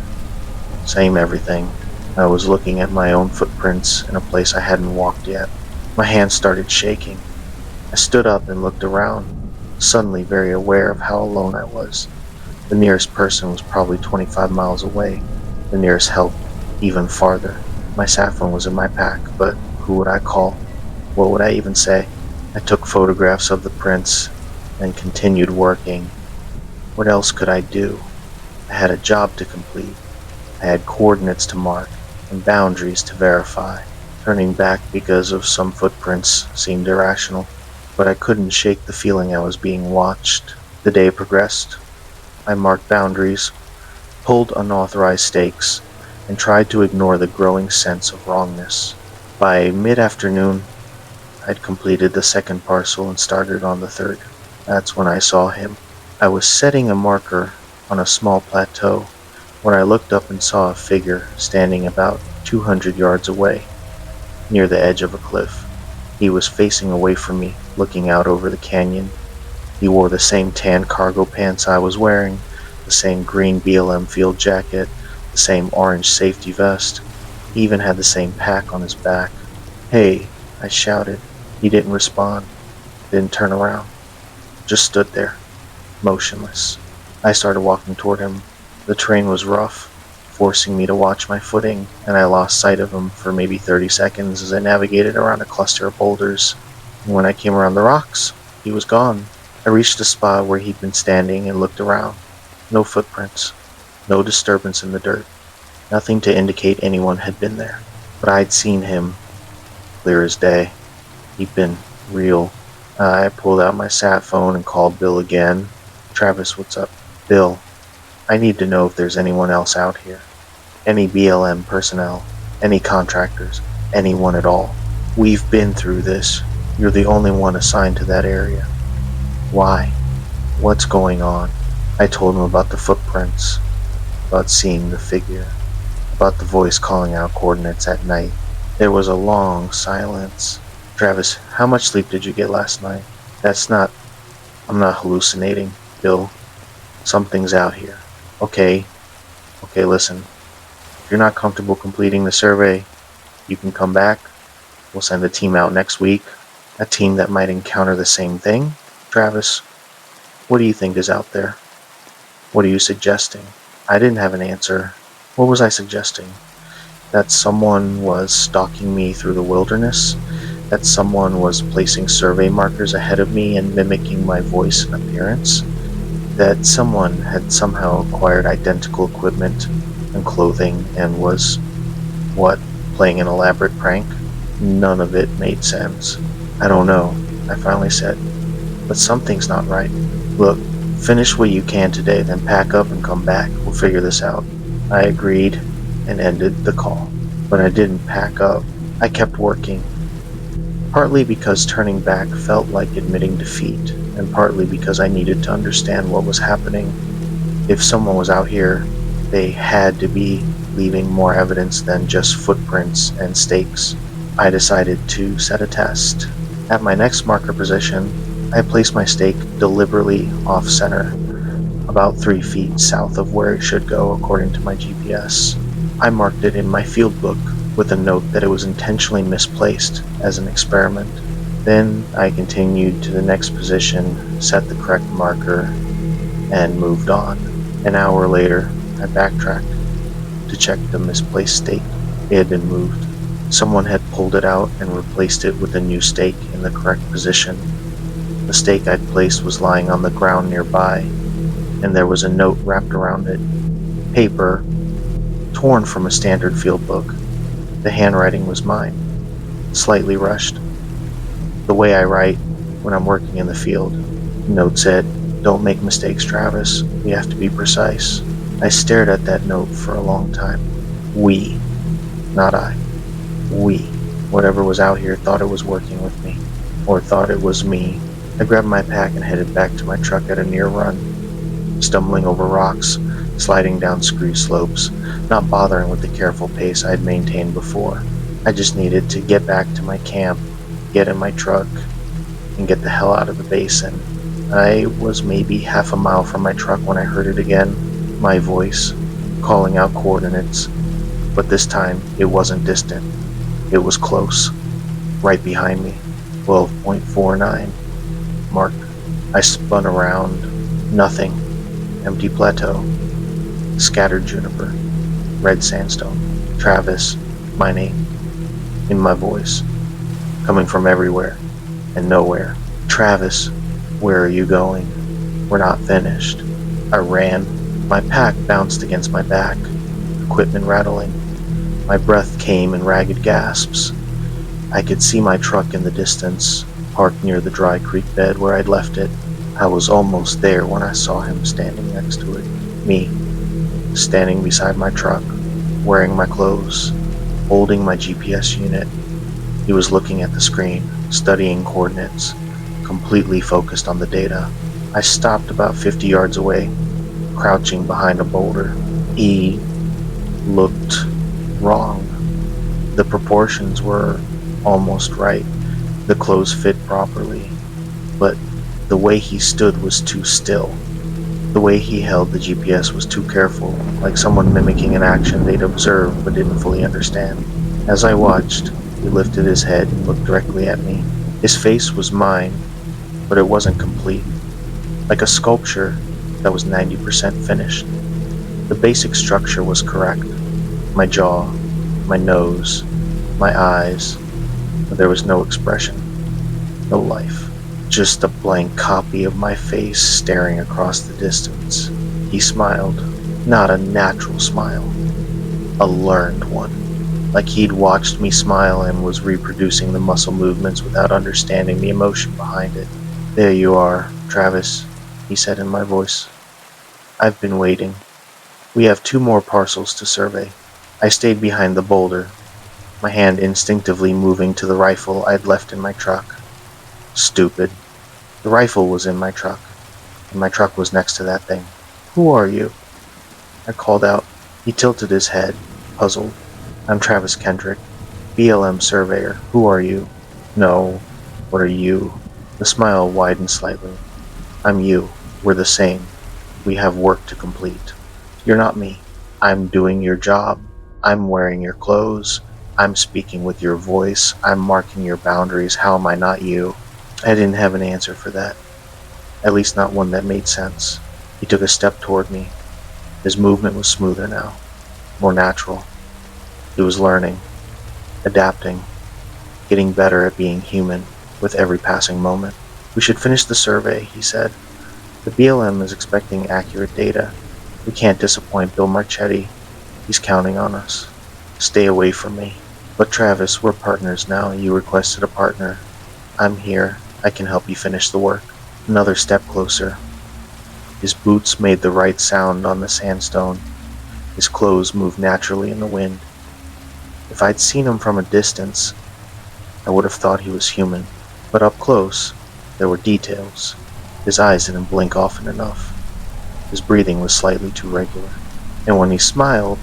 same everything. I was looking at my own footprints in a place I hadn't walked yet. My hands started shaking. I stood up and looked around, suddenly very aware of how alone I was. The nearest person was probably 25 miles away. The nearest help even farther. My sat phone was in my pack, but who would I call? What would I even say? I took photographs of the prints and continued working. What else could I do? I had a job to complete. I had coordinates to mark and boundaries to verify. Turning back because of some footprints seemed irrational, but I couldn't shake the feeling I was being watched. The day progressed. I marked boundaries, pulled unauthorized stakes, and tried to ignore the growing sense of wrongness. By mid-afternoon, I'd completed the second parcel and started on the third. That's when I saw him. I was setting a marker on a small plateau when I looked up and saw a figure standing about 200 yards away, near the edge of a cliff. He was facing away from me, looking out over the canyon. He wore the same tan cargo pants I was wearing, the same green BLM field jacket, the same orange safety vest. He even had the same pack on his back. "Hey," I shouted. He didn't respond, didn't turn around, just stood there, motionless. I started walking toward him. The terrain was rough, forcing me to watch my footing, and I lost sight of him for maybe 30 seconds as I navigated around a cluster of boulders. And when I came around the rocks, he was gone. I reached a spot where he'd been standing and looked around. No footprints, no disturbance in the dirt, nothing to indicate anyone had been there. But I'd seen him, clear as day. He'd been real. I pulled out my sat phone and called Bill again. "Travis, what's up?" "Bill, I need to know if there's anyone else out here. Any BLM personnel, any contractors, anyone at all. We've been through this. You're the only one assigned to that area. Why? What's going on?" I told him about the footprints, about seeing the figure, about the voice calling out coordinates at night. There was a long silence. Travis, how much sleep did you get last night? That's not, I'm not hallucinating, Bill. Something's out here. Okay, okay, listen. If you're not comfortable completing the survey, you can come back. We'll send a team out next week. A team that might encounter the same thing. Travis, what do you think is out there? What are you suggesting? I didn't have an answer. What was I suggesting? That someone was stalking me through the wilderness? That someone was placing survey markers ahead of me and mimicking my voice and appearance? That someone had somehow acquired identical equipment and clothing and was, what, playing an elaborate prank? None of it made sense. I don't know, I finally said, but something's not right. Look, finish what you can today, then pack up and come back. We'll figure this out. I agreed and ended the call. But I didn't pack up. I kept working. Partly because turning back felt like admitting defeat, and partly because I needed to understand what was happening. If someone was out here, they had to be leaving more evidence than just footprints and stakes. I decided to set a test. At my next marker position, I placed my stake deliberately off-center, about 3 feet south of where it should go according to my GPS. I marked it in my field book with a note that it was intentionally misplaced as an experiment. Then I continued to the next position, set the correct marker, and moved on. An hour later, I backtracked to check the misplaced stake. It had been moved. Someone had pulled it out and replaced it with a new stake in the correct position. The stake I'd placed was lying on the ground nearby, and there was a note wrapped around it. Paper, torn from a standard field book. The handwriting was mine, slightly rushed. The way I write when I'm working in the field. The note said, "Don't make mistakes, Travis. We have to be precise." I stared at that note for a long time. We, not I. We. Whatever was out here thought it was working with me, or thought it was me. I grabbed my pack and headed back to my truck at a near run, stumbling over rocks, sliding down scree slopes, not bothering with the careful pace I'd maintained before. I just needed to get back to my camp, get in my truck, and get the hell out of the basin. I was maybe half a mile from my truck when I heard it again, my voice, calling out coordinates. But this time, it wasn't distant. It was close, right behind me, 12.49. Mark. I spun around. Nothing. Empty plateau. Scattered juniper. Red sandstone. Travis. My name. In my voice. Coming from everywhere. And nowhere. Travis, where are you going? We're not finished. I ran. My pack bounced against my back. Equipment rattling. My breath came in ragged gasps. I could see my truck in the distance, parked near the dry creek bed where I'd left it. I was almost there when I saw him standing next to it. Me, standing beside my truck, wearing my clothes, holding my GPS unit. He was looking at the screen, studying coordinates, completely focused on the data. I stopped about 50 yards away, crouching behind a boulder. He looked wrong. The proportions were almost right. The clothes fit properly, but the way he stood was too still. The way he held the GPS was too careful, like someone mimicking an action they'd observed but didn't fully understand. As I watched, he lifted his head and looked directly at me. His face was mine, but it wasn't complete. Like a sculpture that was 90% finished. The basic structure was correct. My jaw, my nose, my eyes, but there was no expression, no life. Just a blank copy of my face staring across the distance. He smiled, not a natural smile, a learned one, like he'd watched me smile and was reproducing the muscle movements without understanding the emotion behind it. "There you are, Travis," he said in my voice. "I've been waiting. We have 2 more parcels to survey." I stayed behind the boulder, my hand instinctively moving to the rifle I'd left in my truck. Stupid. The rifle was in my truck, and my truck was next to that thing. "Who are you?" I called out. He tilted his head, puzzled. "I'm Travis Kendrick. BLM surveyor, who are you? No, what are you? The smile widened slightly. I'm you. We're the same. We have work to complete. You're not me. I'm doing your job. I'm wearing your clothes. I'm speaking with your voice. I'm marking your boundaries. How am I not you? I didn't have an answer for that. At least not one that made sense. He took a step toward me. His movement was smoother now, more natural. He was learning, adapting, getting better at being human with every passing moment. We should finish the survey, he said. The BLM is expecting accurate data. We can't disappoint Bill Marchetti. He's counting on us. Stay away from me. But Travis, we're partners now. You requested a partner. I'm here. I can help you finish the work. Another step closer. His boots made the right sound on the sandstone. His clothes moved naturally in the wind. If I'd seen him from a distance, I would have thought he was human. But up close, there were details. His eyes didn't blink often enough. His breathing was slightly too regular. And when he smiled,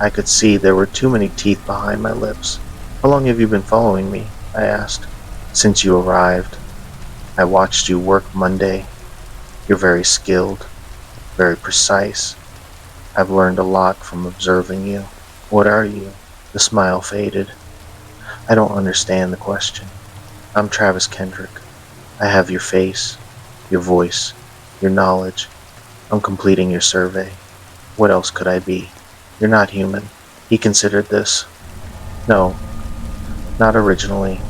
I could see there were too many teeth behind my lips. How long have you been following me? I asked. Since you arrived. I watched you work Monday. You're very skilled, very precise. I've learned a lot from observing you. What are you? The smile faded. I don't understand the question. I'm Travis Kendrick. I have your face, your voice, your knowledge. I'm completing your survey. What else could I be? You're not human. He considered this. No, not originally,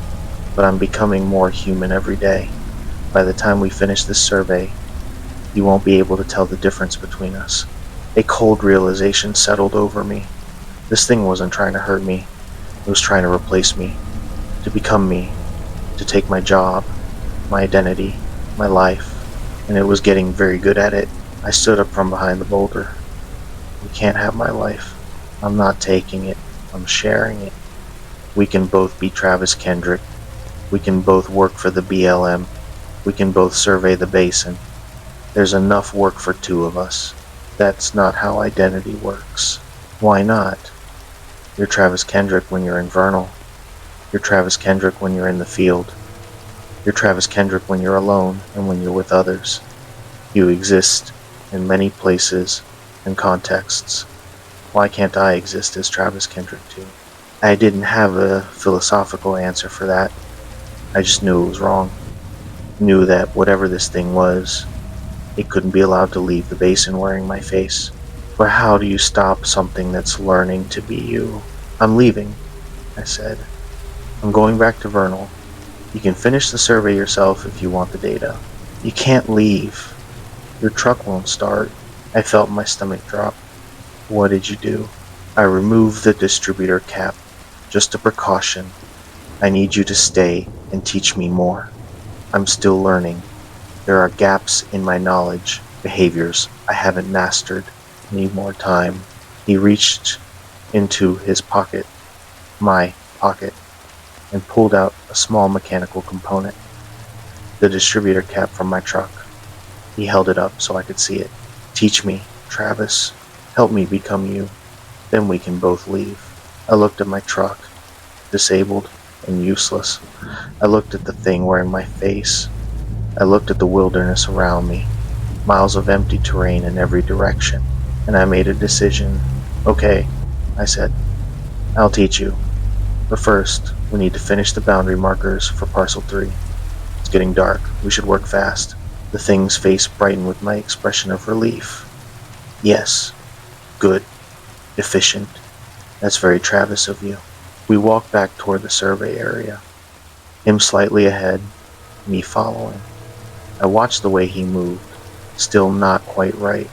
but I'm becoming more human every day. By the time we finish this survey, you won't be able to tell the difference between us. A cold realization settled over me. This thing wasn't trying to hurt me. It was trying to replace me, to become me, to take my job, my identity, my life, and it was getting very good at it. I stood up from behind the boulder. You can't have my life. I'm not taking it. I'm sharing it. We can both be Travis Kendrick. We can both work for the BLM. We can both survey the basin. There's enough work for two of us. That's not how identity works. Why not? You're Travis Kendrick when you're in Vernal. You're Travis Kendrick when you're in the field. You're Travis Kendrick when you're alone and when you're with others. You exist in many places and contexts. Why can't I exist as Travis Kendrick too? I didn't have a philosophical answer for that. I just knew it was wrong. Knew that whatever this thing was, it couldn't be allowed to leave the basin wearing my face. But how do you stop something that's learning to be you? I'm leaving, I said. I'm going back to Vernal. You can finish the survey yourself if you want the data. You can't leave. Your truck won't start. I felt my stomach drop. What did you do? I removed the distributor cap. Just a precaution. I need you to stay and teach me more. I'm still learning. There are gaps in my knowledge, behaviors I haven't mastered. Need more time. He reached into his pocket, my pocket, and pulled out a small mechanical component, the distributor cap from my truck. He held it up so I could see it. Teach me, Travis. Help me become you. Then we can both leave. I looked at my truck, disabled and useless. I looked at the thing wearing my face. I looked at the wilderness around me, miles of empty terrain in every direction, and I made a decision. Okay, I said, I'll teach you. But first, we need to finish the boundary markers for Parcel 3. It's getting dark. We should work fast. The thing's face brightened with my expression of relief. Yes. Good. Efficient. That's very Travis of you. We walked back toward the survey area. Him slightly ahead, me following. I watched the way he moved. Still not quite right.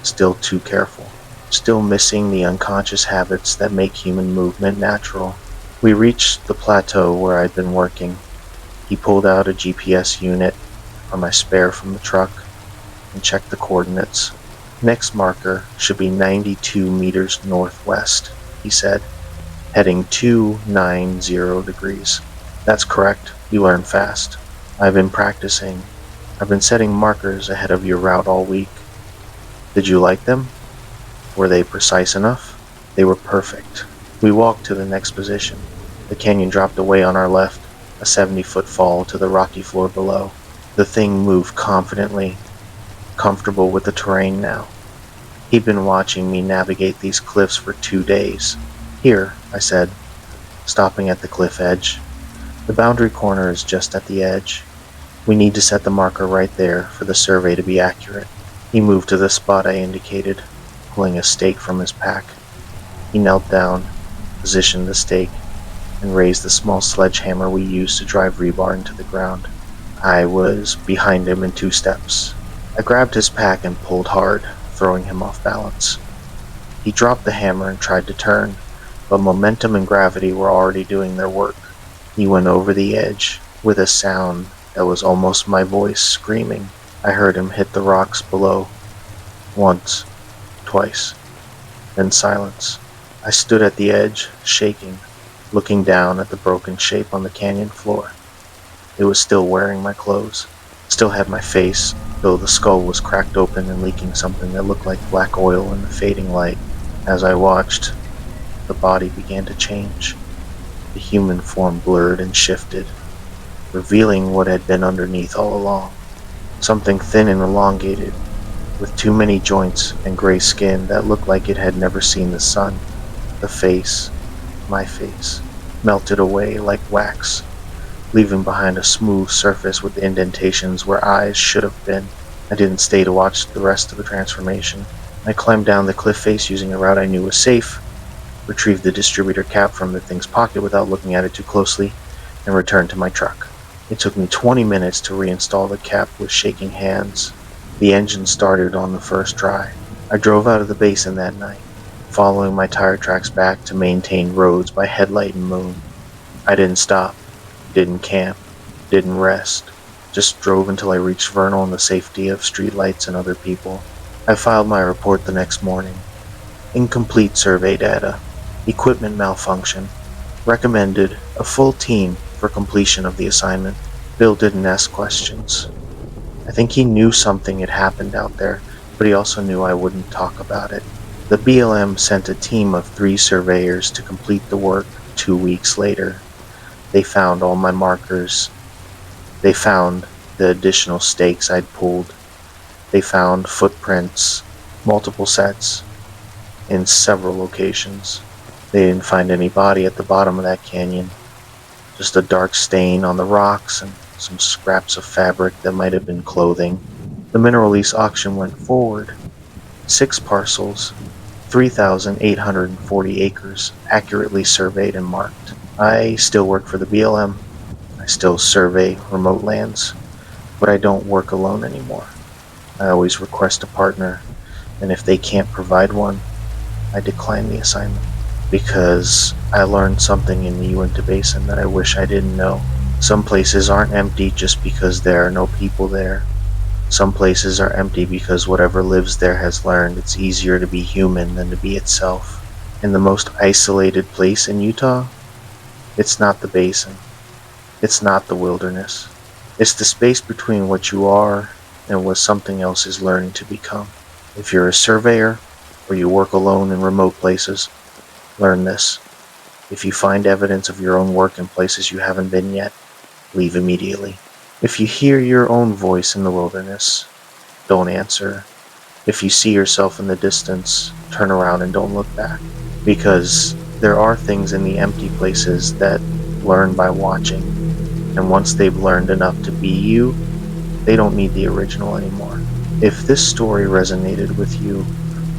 Still too careful. Still missing the unconscious habits that make human movement natural. We reached the plateau where I'd been working. He pulled out a GPS unit or my spare from the truck and checked the coordinates. Next marker should be 92 meters northwest, he said, heading 290 degrees. That's correct. You learn fast. I've been practicing. I've been setting markers ahead of your route all week. Did you like them? Were they precise enough? They were perfect. We walked to the next position. The canyon dropped away on our left, a 70-foot fall to the rocky floor below. The thing moved confidently, comfortable with the terrain now. He'd been watching me navigate these cliffs for 2 days. "Here," I said, stopping at the cliff edge. "The boundary corner is just at the edge. We need to set the marker right there for the survey to be accurate." He moved to the spot I indicated, pulling a stake from his pack. He knelt down, positioned the stake, and raised the small sledgehammer we used to drive rebar into the ground. I was behind him in 2 steps. I grabbed his pack and pulled hard, throwing him off balance. He dropped the hammer and tried to turn, but momentum and gravity were already doing their work. He went over the edge with a sound that was almost my voice screaming. I heard him hit the rocks below. Once, twice, then silence. I stood at the edge, shaking, looking down at the broken shape on the canyon floor. It was still wearing my clothes, still had my face, though the skull was cracked open and leaking something that looked like black oil in the fading light. As I watched, the body began to change. The human form blurred and shifted, revealing what had been underneath all along. Something thin and elongated, with too many joints and gray skin that looked like it had never seen the sun. The face, my face, melted away like wax, leaving behind a smooth surface with indentations where eyes should have been. I didn't stay to watch the rest of the transformation. I climbed down the cliff face using a route I knew was safe, retrieved the distributor cap from the thing's pocket without looking at it too closely, and returned to my truck. It took me 20 minutes to reinstall the cap with shaking hands. The engine started on the first try. I drove out of the basin that night, following my tire tracks back to maintain roads by headlight and moon. I didn't stop, didn't camp, didn't rest, just drove until I reached Vernal in the safety of streetlights and other people. I filed my report the next morning. Incomplete survey data, equipment malfunction, recommended a full team for completion of the assignment. Bill didn't ask questions. I think he knew something had happened out there, but he also knew I wouldn't talk about it. The BLM sent a team of 3 surveyors to complete the work 2 weeks later. They found all my markers. They found the additional stakes I'd pulled. They found footprints, multiple sets, in several locations. They didn't find any body at the bottom of that canyon, just a dark stain on the rocks and some scraps of fabric that might have been clothing. The mineral lease auction went forward. 6 parcels, 3,840 acres, accurately surveyed and marked. I still work for the BLM. I still survey remote lands, but I don't work alone anymore. I always request a partner, and if they can't provide one, I decline the assignment. Because I learned something in the Uinta Basin that I wish I didn't know. Some places aren't empty just because there are no people there. Some places are empty because whatever lives there has learned it's easier to be human than to be itself. In the most isolated place in Utah, it's not the basin. It's not the wilderness. It's the space between what you are and what something else is learning to become. If you're a surveyor, or you work alone in remote places, learn this. If you find evidence of your own work in places you haven't been yet, leave immediately. If you hear your own voice in the wilderness, don't answer. If you see yourself in the distance, turn around and don't look back. Because there are things in the empty places that learn by watching, and once they've learned enough to be you, they don't need the original anymore. If this story resonated with you,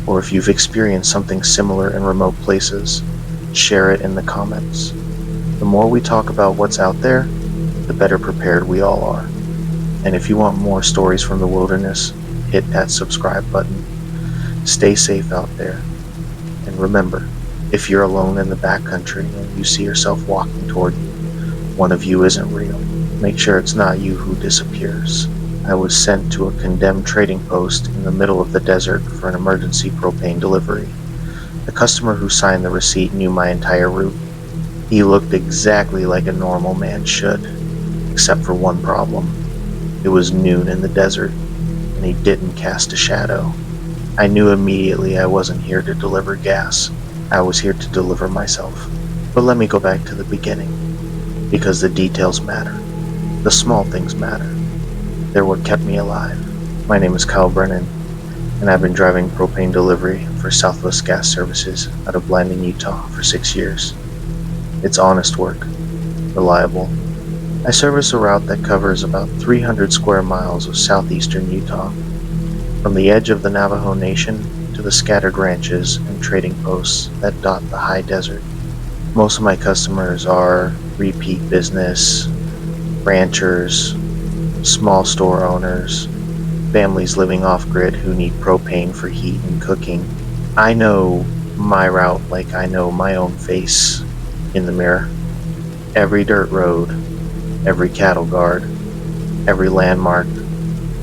or if you've experienced something similar in remote places, share it in the comments. The more we talk about what's out there, the better prepared we all are. And if you want more stories from the wilderness, hit that subscribe button. Stay safe out there. And remember, if you're alone in the backcountry and you see yourself walking toward you, one of you isn't real. Make sure it's not you who disappears. I was sent to a condemned trading post in the middle of the desert for an emergency propane delivery. The customer who signed the receipt knew my entire route. He looked exactly like a normal man should, except for one problem. It was noon in the desert, and he didn't cast a shadow. I knew immediately I wasn't here to deliver gas. I was here to deliver myself. But let me go back to the beginning, because the details matter. The small things matter. They're what kept me alive. My name is Kyle Brennan, and I've been driving propane delivery for Southwest Gas Services out of Blanding, Utah for 6 years. It's honest work, reliable. I service a route that covers about 300 square miles of southeastern Utah, from the edge of the Navajo Nation to the scattered ranches and trading posts that dot the high desert. Most of my customers are repeat business, ranchers, small store owners, families living off-grid who need propane for heat and cooking. I know my route like I know my own face in the mirror. Every dirt road, every cattle guard, every landmark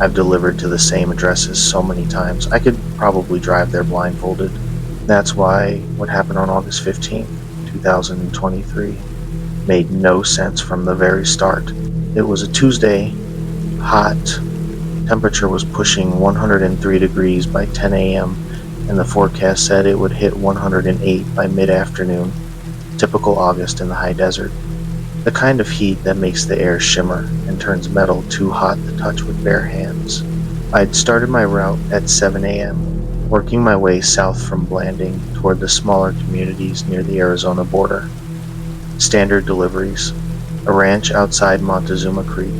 I've delivered to the same addresses so many times, I could probably drive there blindfolded. That's why what happened on August 15th, 2023 made no sense from the very start. It was a Tuesday, hot, temperature was pushing 103 degrees by 10 a.m., and the forecast said it would hit 108 by mid-afternoon, typical August in the high desert. The kind of heat that makes the air shimmer and turns metal too hot to touch with bare hands. I'd started my route at 7 a.m., working my way south from Blanding toward the smaller communities near the Arizona border. Standard deliveries, a ranch outside Montezuma Creek,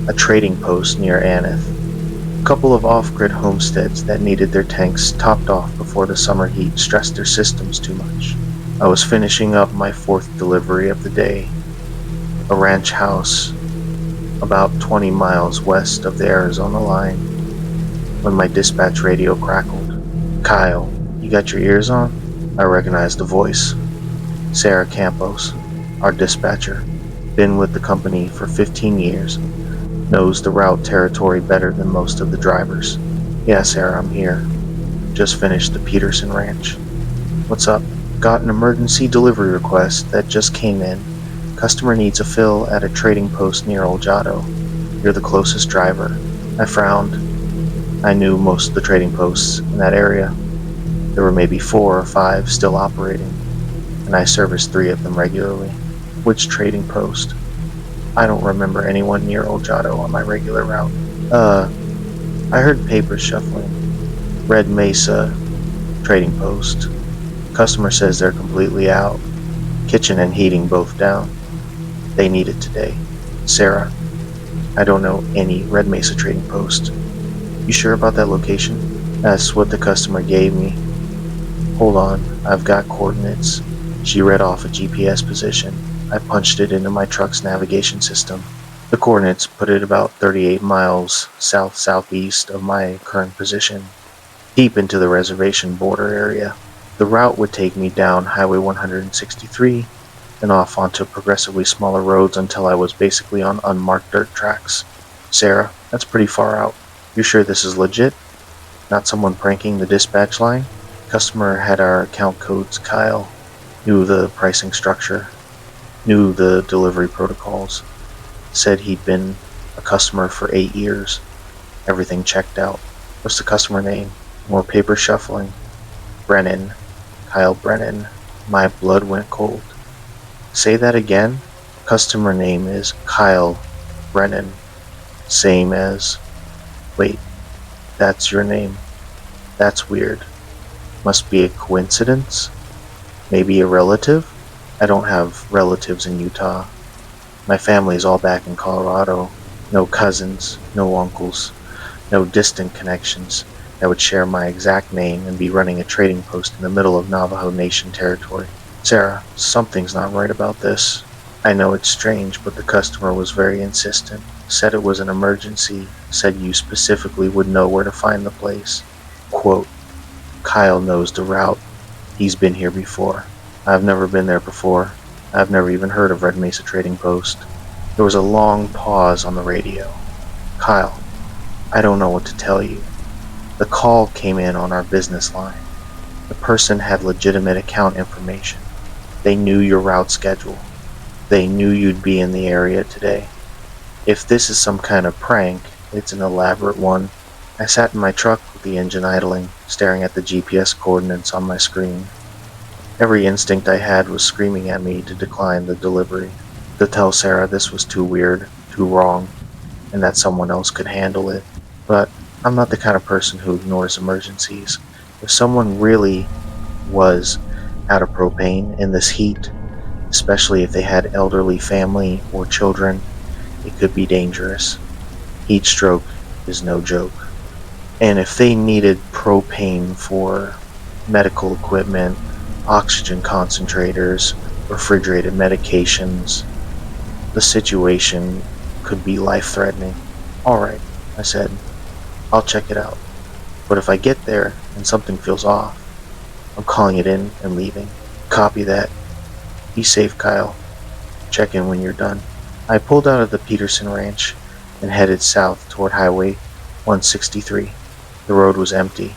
a trading post near Aneth, a couple of off-grid homesteads that needed their tanks topped off before the summer heat stressed their systems too much. I was finishing up my fourth delivery of the day, a ranch house about 20 miles west of the Arizona line, when my dispatch radio crackled. "Kyle, you got your ears on?" I recognized the voice. Sarah Campos, our dispatcher, been with the company for 15 years, knows the route territory better than most of the drivers. "Yeah, Sarah, I'm here. Just finished the Peterson Ranch." "What's up?" "Got an emergency delivery request that just came in. Customer needs a fill at a trading post near Oljato. You're the closest driver." I frowned. I knew most of the trading posts in that area. There were maybe 4 or 5 still operating, and I serviced 3 of them regularly. "Which trading post?" "I don't remember anyone near Oljato on my regular route." I heard papers shuffling. "Red Mesa trading post. Customer says they're completely out. Kitchen and heating both down. They need it today." "Sarah, I don't know any Red Mesa trading post." "You sure about that location?" "That's what the customer gave me." "Hold on, I've got coordinates." She read off a GPS position. I punched it into my truck's navigation system. The coordinates put it about 38 miles south-southeast of my current position, deep into the reservation border area. The route would take me down Highway 163 and off onto progressively smaller roads until I was basically on unmarked dirt tracks. "Sarah, that's pretty far out. You sure this is legit? Not someone pranking the dispatch line?" Customer had our account codes. Kyle knew the pricing structure, knew the delivery protocols, said he'd been a customer for 8 years. Everything checked out. "What's the customer name?" More paper shuffling. "Brennan. Kyle Brennan." My blood went cold. "Say that again." "Customer name is Kyle Brennan. Same as..." "Wait, that's your name? That's weird. Must be a coincidence? Maybe a relative?" "I don't have relatives in Utah. My family's all back in Colorado. No cousins, no uncles, no distant connections that would share my exact name and be running a trading post in the middle of Navajo Nation territory." "Sarah, something's not right about this." "I know it's strange, but the customer was very insistent. Said it was an emergency. Said you specifically would know where to find the place. Quote, Kyle knows the route. He's been here before. I've never been there before. I've never even heard of Red Mesa Trading Post." There was a long pause on the radio. "Kyle, I don't know what to tell you. The call came in on our business line. The person had legitimate account information. They knew your route schedule. They knew you'd be in the area today. If this is some kind of prank, it's an elaborate one." I sat in my truck with the engine idling, staring at the GPS coordinates on my screen. Every instinct I had was screaming at me to decline the delivery, to tell Sarah this was too weird, too wrong, and that someone else could handle it. But I'm not the kind of person who ignores emergencies. If someone really was out of propane in this heat, especially if they had elderly family or children, it could be dangerous. Heat stroke is no joke. And if they needed propane for medical equipment, oxygen concentrators, refrigerated medications, the situation could be life-threatening. Alright, I said, I'll check it out. But if I get there and something feels off, I'm calling it in and leaving. Copy that. Be safe, Kyle. Check in when you're done. I pulled out of the Peterson Ranch and headed south toward Highway 163. The road was empty.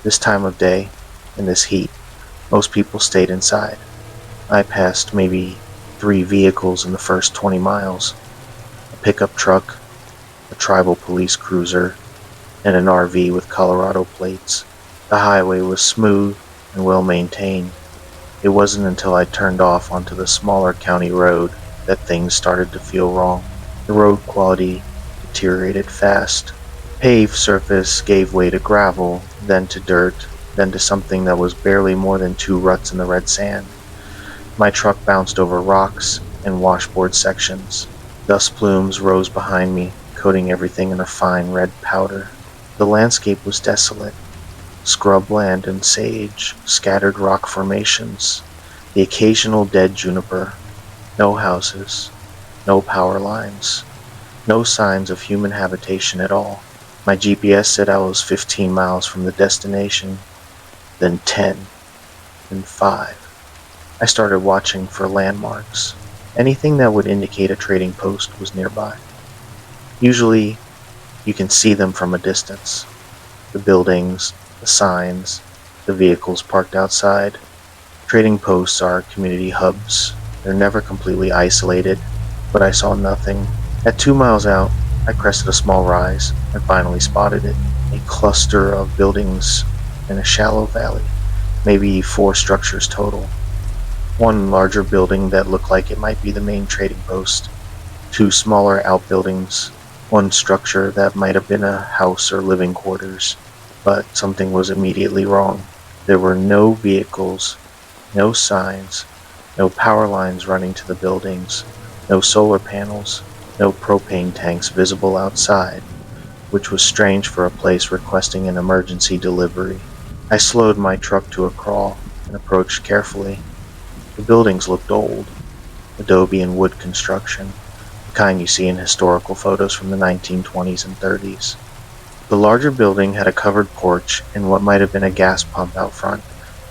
This time of day, in this heat, most people stayed inside. I passed maybe 3 vehicles in the first 20 miles. A pickup truck, a tribal police cruiser, and an RV with Colorado plates. The highway was smooth and well maintained. It wasn't until I turned off onto the smaller county road that things started to feel wrong. The road quality deteriorated fast. Paved surface gave way to gravel, then to dirt, then to something that was barely more than 2 ruts in the red sand. My truck bounced over rocks and washboard sections. Dust plumes rose behind me, coating everything in a fine red powder. The landscape was desolate. Scrubland and sage, scattered rock formations, the occasional dead juniper, no houses, no power lines, no signs of human habitation at all. My GPS said I was 15 miles from the destination, then 10, then 5. I started watching for landmarks. Anything that would indicate a trading post was nearby. Usually, you can see them from a distance. The buildings, the signs, the vehicles parked outside. Trading posts are community hubs. They're never completely isolated, but I saw nothing. At 2 miles out, I crested a small rise and finally spotted it. A cluster of buildings in a shallow valley, maybe 4 structures total. One larger building that looked like it might be the main trading post. 2 smaller outbuildings. One structure that might have been a house or living quarters. But something was immediately wrong. There were no vehicles, no signs, no power lines running to the buildings, no solar panels, no propane tanks visible outside, which was strange for a place requesting an emergency delivery. I slowed my truck to a crawl and approached carefully. The buildings looked old, adobe and wood construction, the kind you see in historical photos from the 1920s and 30s. The larger building had a covered porch and what might have been a gas pump out front,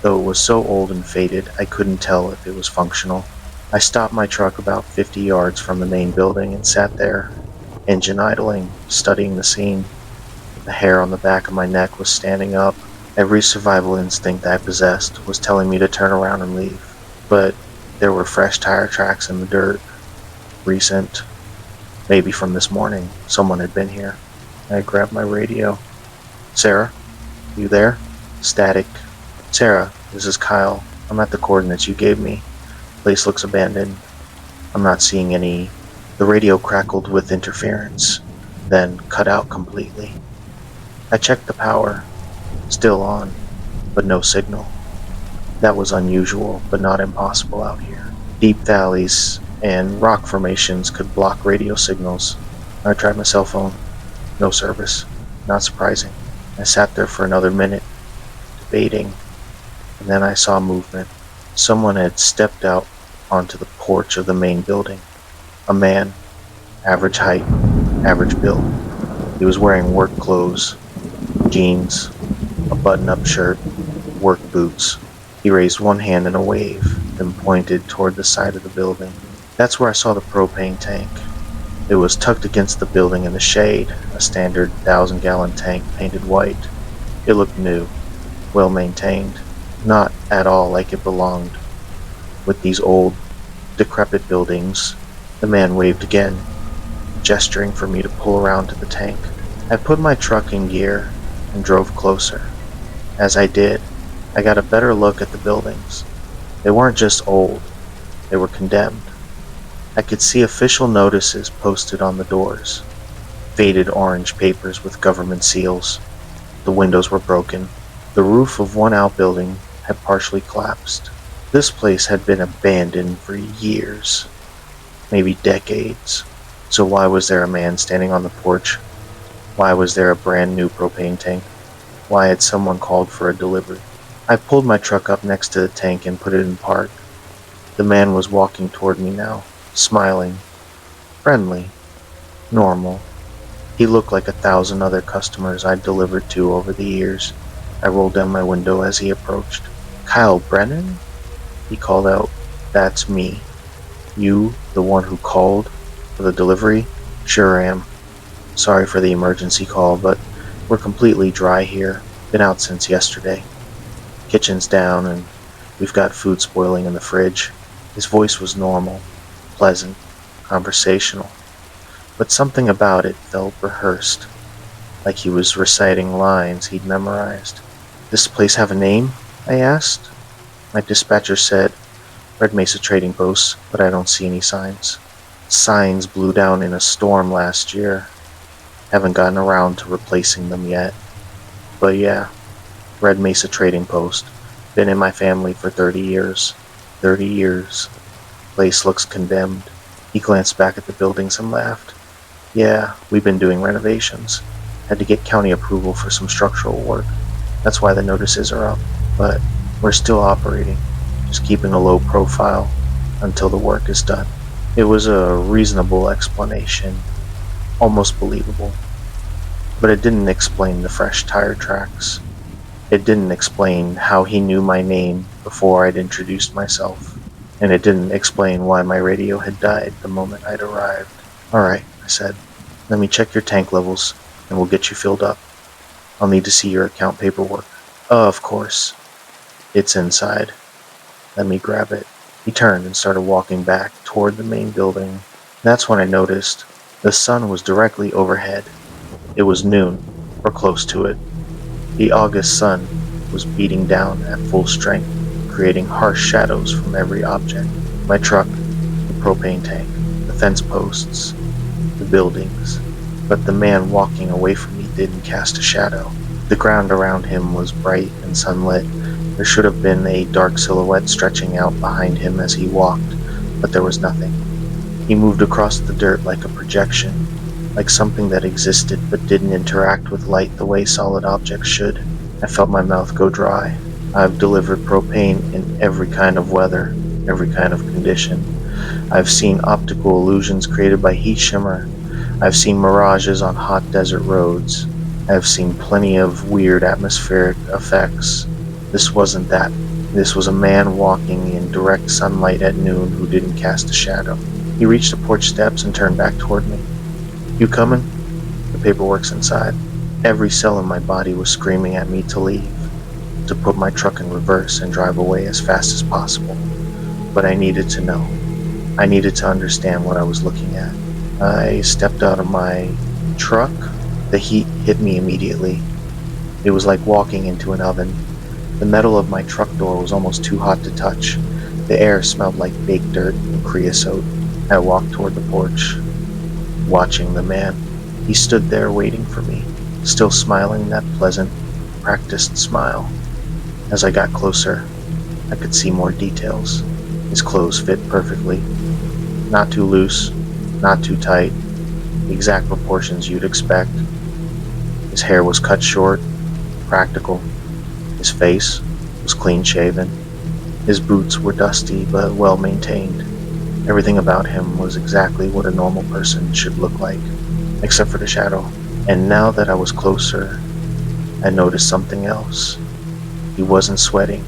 though it was so old and faded I couldn't tell if it was functional. I stopped my truck about 50 yards from the main building and sat there, engine idling, studying the scene. The hair on the back of my neck was standing up. Every survival instinct I possessed was telling me to turn around and leave. But there were fresh tire tracks in the dirt. Recent. Maybe from this morning. Someone had been here. I grabbed my radio. Sarah? You there? Static. Sarah, this is Kyle. I'm at the coordinates you gave me. Place looks abandoned. I'm not seeing any. The radio crackled with interference, then cut out completely. I checked the power. Still on, but no signal. That was unusual, but not impossible out here. Deep valleys and rock formations could block radio signals. I tried my cell phone. No service. Not surprising. I sat there for another minute, debating, and then I saw movement. Someone had stepped out onto the porch of the main building. A man, average height, average build. He was wearing work clothes, jeans, a button-up shirt, work boots. He raised one hand in a wave, then pointed toward the side of the building. That's where I saw the propane tank. It was tucked against the building in the shade, a standard 1,000-gallon tank painted white. It looked new, well maintained, not at all like it belonged with these old, decrepit buildings. The man waved again, gesturing for me to pull around to the tank. I put my truck in gear and drove closer. As I did, I got a better look at the buildings. They weren't just old, they were condemned. I could see official notices posted on the doors, faded orange papers with government seals. The windows were broken. The roof of one outbuilding had partially collapsed. This place had been abandoned for years, maybe decades. So why was there a man standing on the porch? Why was there a brand new propane tank? Why had someone called for a delivery? I pulled my truck up next to the tank and put it in park. The man was walking toward me now, smiling, friendly, normal. He looked like 1,000 other customers I'd delivered to over the years. I rolled down my window as he approached. "Kyle Brennan?" he called out. "That's me. You, the one who called for the delivery?" "Sure am. Sorry for the emergency call, but we're completely dry here. Been out since yesterday. Kitchen's down and we've got food spoiling in the fridge." His voice was normal, pleasant, conversational, but something about it felt rehearsed, like he was reciting lines he'd memorized. "This place have a name?" I asked. My dispatcher said, "Red Mesa Trading Post, but I don't see any signs." Signs blew down in a storm last year. Haven't gotten around to replacing them yet. But yeah, Red Mesa Trading Post. Been in my family for 30 years. 30 years. Place looks condemned. He glanced back at the buildings and laughed. "Yeah, we've been doing renovations. Had to get county approval for some structural work. That's why the notices are up. But we're still operating, just keeping a low profile until the work is done." It was a reasonable explanation, almost believable. But it didn't explain the fresh tire tracks. It didn't explain how he knew my name before I'd introduced myself. And it didn't explain why my radio had died the moment I'd arrived. "Alright," I said. "Let me check your tank levels, and we'll get you filled up. I'll need to see your account paperwork." "Of course. It's inside. Let me grab it." He turned and started walking back toward the main building. That's when I noticed the sun was directly overhead. It was noon, or close to it. The August sun was beating down at full strength, creating harsh shadows from every object. My truck, the propane tank, the fence posts, the buildings. But the man walking away from me didn't cast a shadow. The ground around him was bright and sunlit. There should have been a dark silhouette stretching out behind him as he walked, but there was nothing. He moved across the dirt like a projection, like something that existed but didn't interact with light the way solid objects should. I felt my mouth go dry. I've delivered propane in every kind of weather, every kind of condition. I've seen optical illusions created by heat shimmer. I've seen mirages on hot desert roads. I've seen plenty of weird atmospheric effects. This wasn't that. This was a man walking in direct sunlight at noon who didn't cast a shadow. He reached the porch steps and turned back toward me. "You coming?" "The paperwork's inside." Every cell in my body was screaming at me to leave, to put my truck in reverse and drive away as fast as possible. But I needed to know. I needed to understand what I was looking at. I stepped out of my truck. The heat hit me immediately. It was like walking into an oven. The metal of my truck door was almost too hot to touch. The air smelled like baked dirt and creosote. I walked toward the porch, watching the man. He stood there waiting for me, still smiling that pleasant, practiced smile. As I got closer, I could see more details. His clothes fit perfectly. Not too loose, not too tight. The exact proportions you'd expect. His hair was cut short, practical. His face was clean-shaven. His boots were dusty but well-maintained. Everything about him was exactly what a normal person should look like, except for the shadow. And now that I was closer, I noticed something else. He wasn't sweating,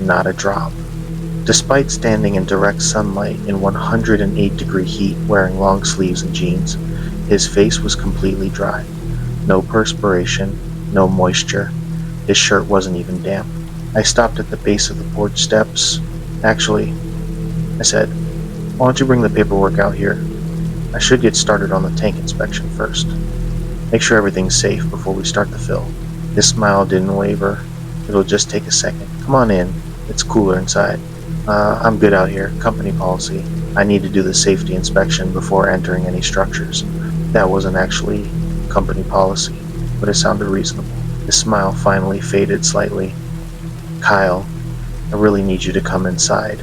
not a drop. Despite standing in direct sunlight in 108-degree heat wearing long sleeves and jeans, his face was completely dry. No perspiration, no moisture. His shirt wasn't even damp. I stopped at the base of the porch steps. "Actually," I said, "why don't you bring the paperwork out here? I should get started on the tank inspection first. Make sure everything's safe before we start the fill." His smile didn't waver. "It'll just take a second. Come on in. It's cooler inside." I'm good out here. Company policy. I need to do the safety inspection before entering any structures. That wasn't actually company policy, but it sounded reasonable. His smile finally faded slightly. Kyle, I really need you to come inside.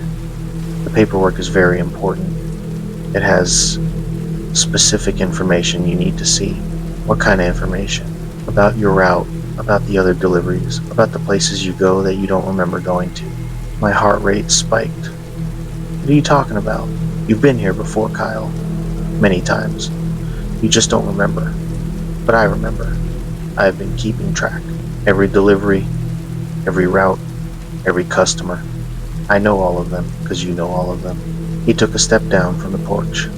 The paperwork is very important. It has specific information you need to see. What kind of information? About your route, about the other deliveries, about the places you go that you don't remember going to. My heart rate spiked. What are you talking about? You've been here before, Kyle. Many times. You just don't remember. But I remember. I have been keeping track. Every delivery, every route, every customer. I know all of them, because you know all of them. He took a step down from the porch.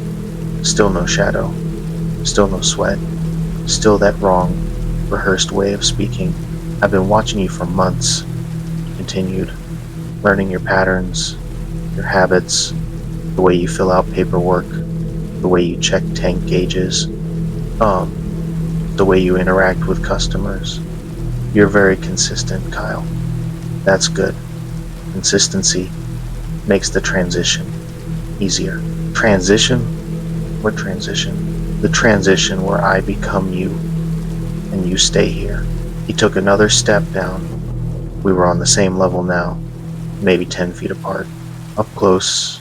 Still no shadow. Still no sweat. Still that wrong, rehearsed way of speaking. I've been watching you for months, he continued. Learning your patterns, your habits, the way you fill out paperwork, the way you check tank gauges, the way you interact with customers. You're very consistent, Kyle. That's good. Consistency makes the transition easier. Transition? What transition? The transition where I become you, and you stay here. He took another step down. We were on the same level now, maybe 10 feet apart. Up close,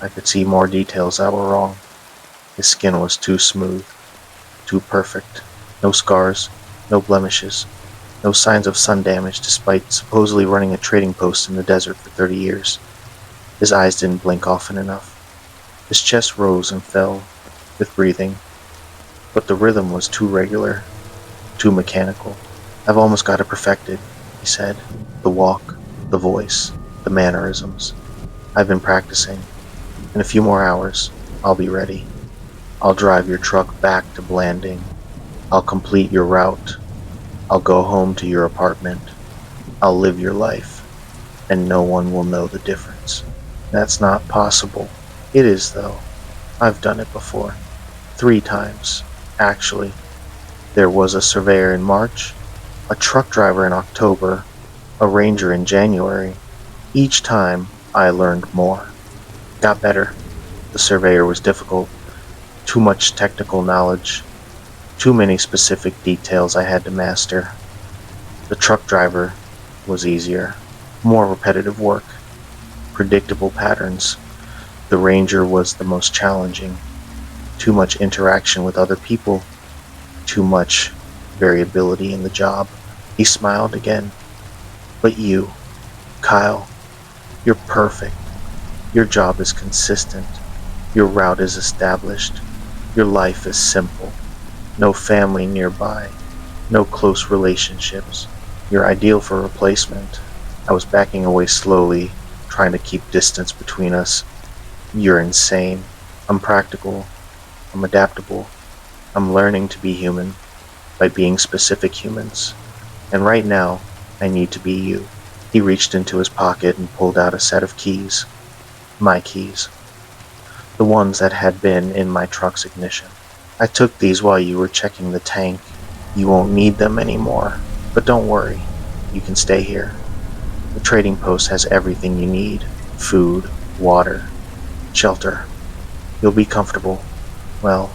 I could see more details that were wrong. His skin was too smooth, too perfect. No scars, no blemishes, no signs of sun damage despite supposedly running a trading post in the desert for 30 years. His eyes didn't blink often enough. His chest rose and fell with breathing, but the rhythm was too regular, too mechanical. I've almost got it perfected, he said. The walk, the voice, the mannerisms. I've been practicing. In a few more hours, I'll be ready. I'll drive your truck back to Blanding. I'll complete your route. I'll go home to your apartment. I'll live your life, and no one will know the difference. That's not possible. It is, though. I've done it before. 3 times, actually. There was a surveyor in March, a truck driver in October, a ranger in January. Each time, I learned more. Got better. The surveyor was difficult. Too much technical knowledge. Too many specific details I had to master. The truck driver was easier. More repetitive work. Predictable patterns. The ranger was the most challenging. Too much interaction with other people. Too much variability in the job. He smiled again. But you, Kyle, you're perfect. Your job is consistent. Your route is established. Your life is simple. No family nearby. No close relationships. You're ideal for replacement. I was backing away slowly, trying to keep distance between us. You're insane. I'm practical. I'm adaptable. I'm learning to be human by being specific humans. And right now, I need to be you. He reached into his pocket and pulled out a set of keys. My keys. The ones that had been in my truck's ignition. I took these while you were checking the tank. You won't need them anymore. But don't worry. You can stay here. The trading post has everything you need. Food, water, shelter. You'll be comfortable. Well,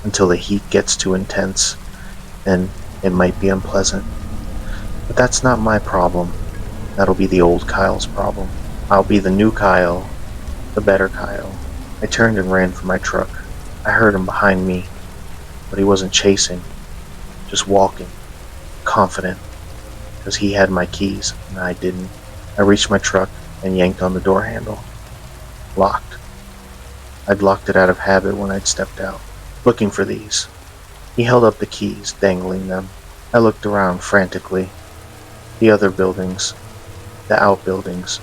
until the heat gets too intense. Then it might be unpleasant. But that's not my problem. That'll be the old Kyle's problem. I'll be the new Kyle. The better Kyle. I turned and ran for my truck. I heard him behind me, but he wasn't chasing, just walking, confident, because he had my keys and I didn't. I reached my truck and yanked on the door handle. Locked. I'd locked it out of habit when I'd stepped out, looking for these. He held up the keys, dangling them. I looked around frantically. The other buildings, the outbuildings.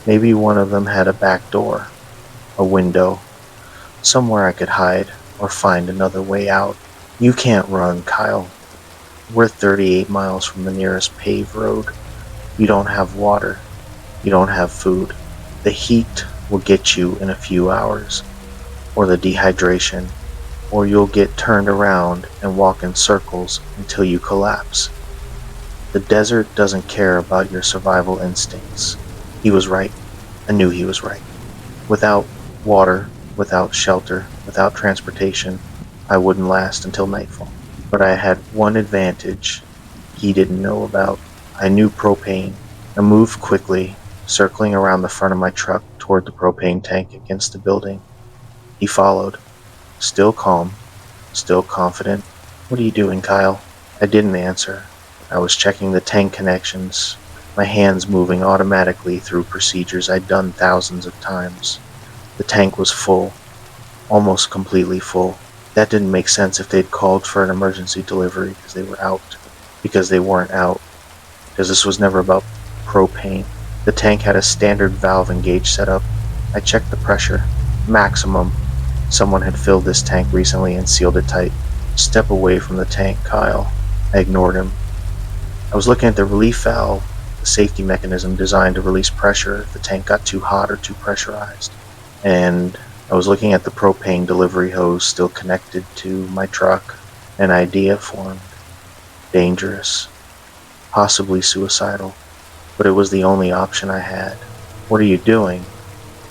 Maybe one of them had a back door, a window, somewhere I could hide or find another way out. You can't run, Kyle. We're 38 miles from the nearest paved road. You don't have water. You don't have food. The heat will get you in a few hours, or the dehydration, or you'll get turned around and walk in circles until you collapse. The desert doesn't care about your survival instincts. He was right. I knew he was right. Without water, without shelter, without transportation, I wouldn't last until nightfall. But I had one advantage he didn't know about. I knew propane. I moved quickly, circling around the front of my truck toward the propane tank against the building. He followed, still calm, still confident. "What are you doing, Kyle?" I didn't answer. I was checking the tank connections, my hands moving automatically through procedures I'd done thousands of times. The tank was full, almost completely full. That didn't make sense if they'd called for an emergency delivery because they were out. Because they weren't out. Because this was never about propane. The tank had a standard valve and gauge setup. I checked the pressure. Maximum. Someone had filled this tank recently and sealed it tight. "Step away from the tank, Kyle." I ignored him. I was looking at the relief valve, the safety mechanism designed to release pressure if the tank got too hot or too pressurized. And I was looking at the propane delivery hose still connected to my truck. An idea formed. Dangerous. Possibly suicidal. But it was the only option I had. "What are you doing?"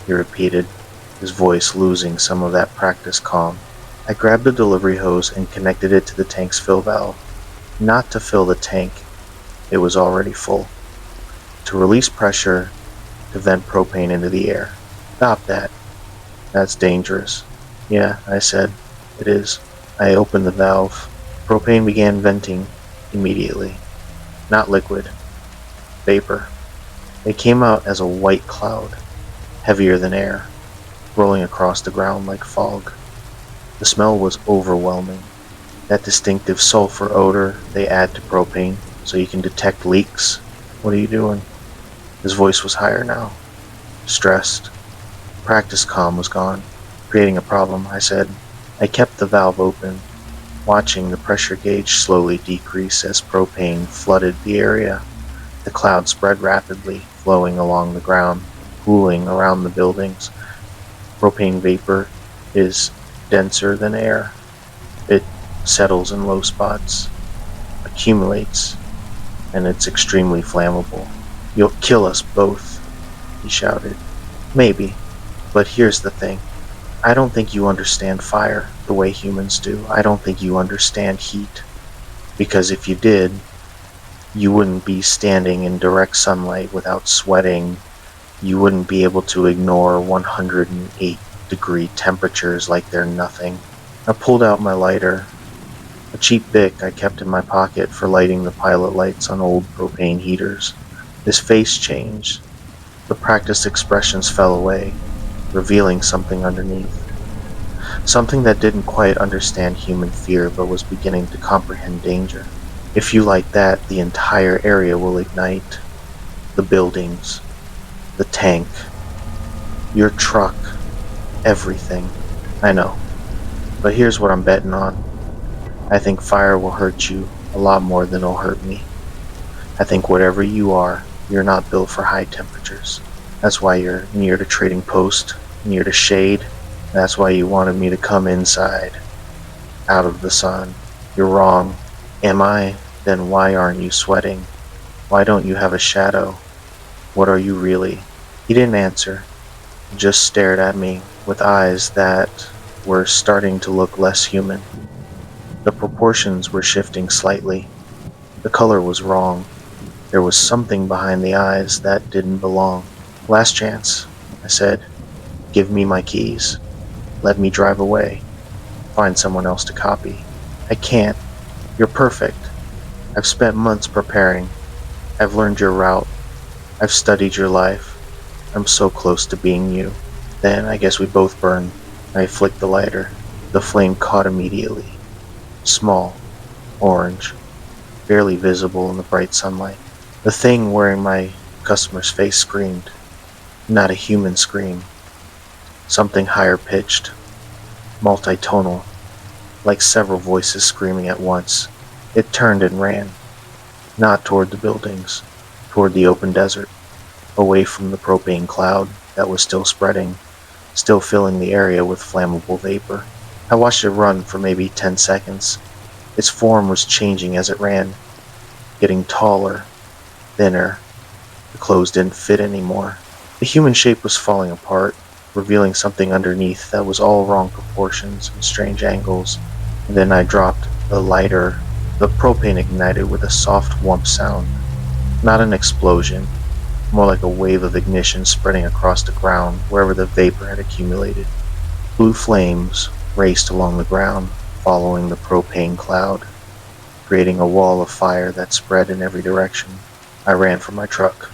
he repeated, his voice losing some of that practice calm. I grabbed the delivery hose and connected it to the tank's fill valve. Not to fill the tank. It was already full. To release pressure, to vent propane into the air. "Stop that. That's dangerous." "Yeah," I said. "It is." I opened the valve. Propane began venting immediately. Not liquid. Vapor. It came out as a white cloud, heavier than air, rolling across the ground like fog. The smell was overwhelming. That distinctive sulfur odor they add to propane so you can detect leaks. "What are you doing?" His voice was higher now. Stressed. Practice calm was gone, creating a problem, I said. I kept the valve open, watching the pressure gauge slowly decrease as propane flooded the area. The cloud spread rapidly, flowing along the ground, cooling around the buildings. Propane vapor is denser than air. It settles in low spots, accumulates, and it's extremely flammable. "You'll kill us both," he shouted. "Maybe, but here's the thing. I don't think you understand fire the way humans do. I don't think you understand heat. Because if you did, you wouldn't be standing in direct sunlight without sweating. You wouldn't be able to ignore 108-degree temperatures like they're nothing." I pulled out my lighter, a cheap Bic I kept in my pocket for lighting the pilot lights on old propane heaters. His face changed. The practiced expressions fell away, revealing something underneath. Something that didn't quite understand human fear but was beginning to comprehend danger. "If you light that, the entire area will ignite. The buildings, the tank, your truck, everything." "I know. But here's what I'm betting on. I think fire will hurt you a lot more than it'll hurt me. I think whatever you are, you're not built for high temperatures. That's why you're near the trading post, near the shade. That's why you wanted me to come inside, out of the sun. You're wrong." "Am I? Then why aren't you sweating? Why don't you have a shadow? What are you really?" He didn't answer. He just stared at me with eyes that were starting to look less human. The proportions were shifting slightly. The color was wrong. There was something behind the eyes that didn't belong. "Last chance," I said. "Give me my keys. Let me drive away. Find someone else to copy." "I can't. You're perfect. I've spent months preparing. I've learned your route. I've studied your life. I'm so close to being you." "Then I guess we both burn." I flicked the lighter. The flame caught immediately. Small, orange, barely visible in the bright sunlight. The thing wearing my customer's face screamed. Not a human scream. Something higher pitched, multitonal, like several voices screaming at once. It turned and ran. Not toward the buildings, toward the open desert, away from the propane cloud that was still spreading, still filling the area with flammable vapor. I watched it run for maybe 10 seconds. Its form was changing as it ran, getting taller, thinner. The clothes didn't fit anymore. The human shape was falling apart, revealing something underneath that was all wrong proportions and strange angles, and then I dropped the lighter. The propane ignited with a soft whump sound. Not an explosion, more like a wave of ignition spreading across the ground wherever the vapor had accumulated. Blue flames raced along the ground, following the propane cloud, creating a wall of fire that spread in every direction. I ran for my truck.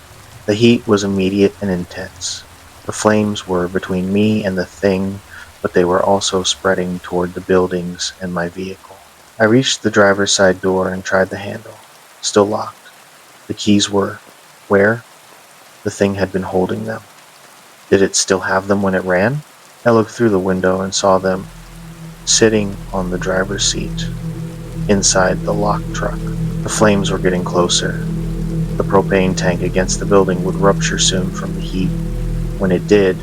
The heat was immediate and intense. The flames were between me and the thing, but they were also spreading toward the buildings and my vehicle. I reached the driver's side door and tried the handle. Still locked. The keys were where? The thing had been holding them. Did it still have them when it ran? I looked through the window and saw them sitting on the driver's seat, inside the locked truck. The flames were getting closer. The propane tank against the building would rupture soon from the heat. When it did,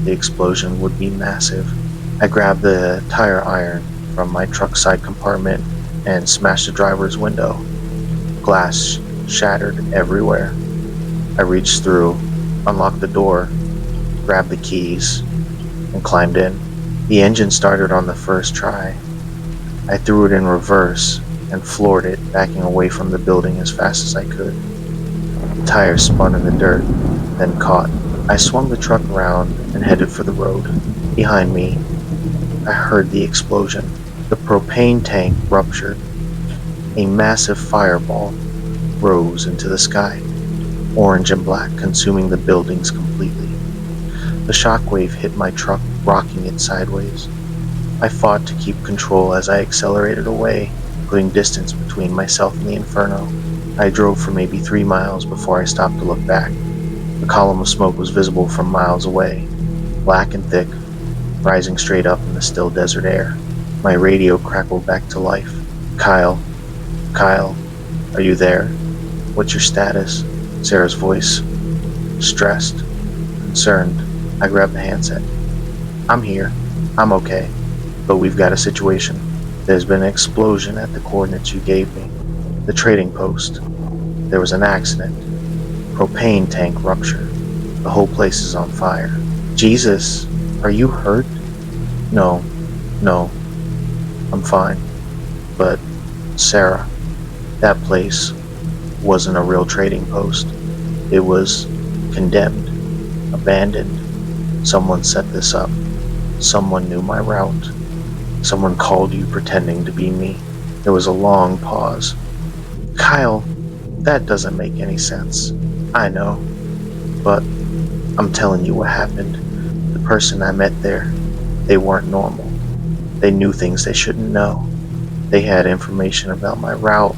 the explosion would be massive. I grabbed the tire iron from my truck side compartment and smashed the driver's window. Glass shattered everywhere. I reached through, unlocked the door, grabbed the keys, and climbed in. The engine started on the first try. I threw it in reverse and floored it, backing away from the building as fast as I could. The tires spun in the dirt, then caught. I swung the truck around and headed for the road. Behind me, I heard the explosion. The propane tank ruptured. A massive fireball rose into the sky, orange and black, consuming the buildings completely. The shockwave hit my truck, rocking it sideways. I fought to keep control as I accelerated away, putting distance between myself and the inferno. I drove for maybe 3 miles before I stopped to look back. The column of smoke was visible from miles away, black and thick, rising straight up in the still desert air. My radio crackled back to life. Kyle, are you there? What's your status? Sarah's voice, stressed, concerned. I grabbed the handset. I'm here. I'm okay. But we've got a situation. There's been an explosion at the coordinates you gave me. The trading post. There was an accident. Propane tank rupture. The whole place is on fire. Jesus, are you hurt? No, I'm fine. But, Sarah, that place wasn't a real trading post. It was condemned, abandoned. Someone set this up. Someone knew my route. Someone called you pretending to be me. There was a long pause. Kyle, that doesn't make any sense. I know, but I'm telling you what happened. The person I met there, they weren't normal. They knew things they shouldn't know. They had information about my route,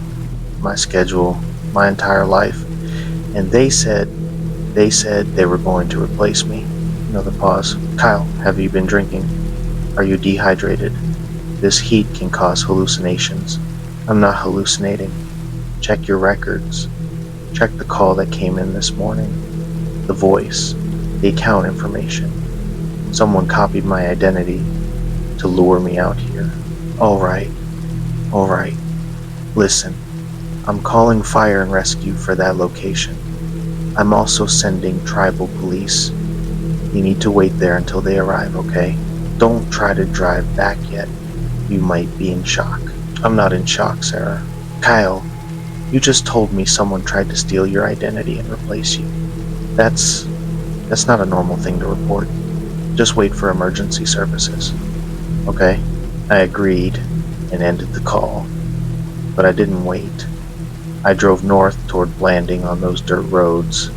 my schedule, my entire life, and they said they were going to replace me. Another pause. Kyle, have you been drinking? Are you dehydrated? This heat can cause hallucinations. I'm not hallucinating. Check your records. Check the call that came in this morning. The voice, the account information. Someone copied my identity to lure me out here. All right. Listen, I'm calling fire and rescue for that location. I'm also sending tribal police. You need to wait there until they arrive, okay? Don't try to drive back yet. You might be in shock. I'm not in shock, Sarah. Kyle, you just told me someone tried to steal your identity and replace you. That's not a normal thing to report. Just wait for emergency services. Okay? I agreed and ended the call. But I didn't wait. I drove north toward Blanding on those dirt roads,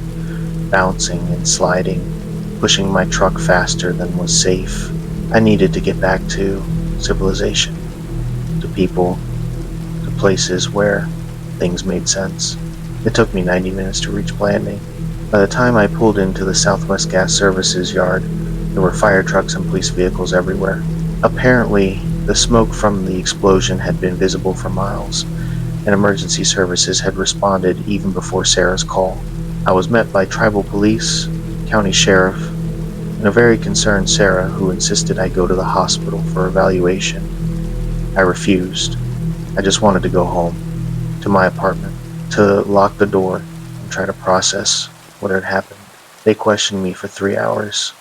bouncing and sliding, pushing my truck faster than was safe. I needed to get back to civilization, to people, to places where things made sense. It took me 90 minutes to reach Blanding. By the time I pulled into the Southwest Gas Services yard, there were fire trucks and police vehicles everywhere. Apparently, the smoke from the explosion had been visible for miles, and emergency services had responded even before Sarah's call. I was met by tribal police, county sheriff, and a very concerned Sarah who insisted I go to the hospital for evaluation. I refused. I just wanted to go home, to my apartment, to lock the door and try to process what had happened. They questioned me for 3 hours.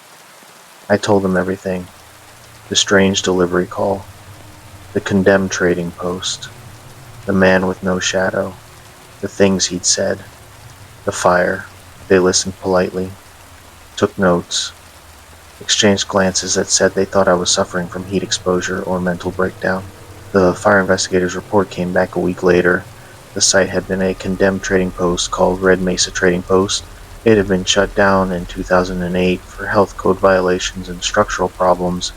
I told them everything: the strange delivery call, the condemned trading post, the man with no shadow, the things he'd said, the fire. They listened politely, took notes, exchanged glances that said they thought I was suffering from heat exposure or mental breakdown. The fire investigator's report came back a week later. The site had been a condemned trading post called Red Mesa Trading Post. It had been shut down in 2008 for health code violations and structural problems.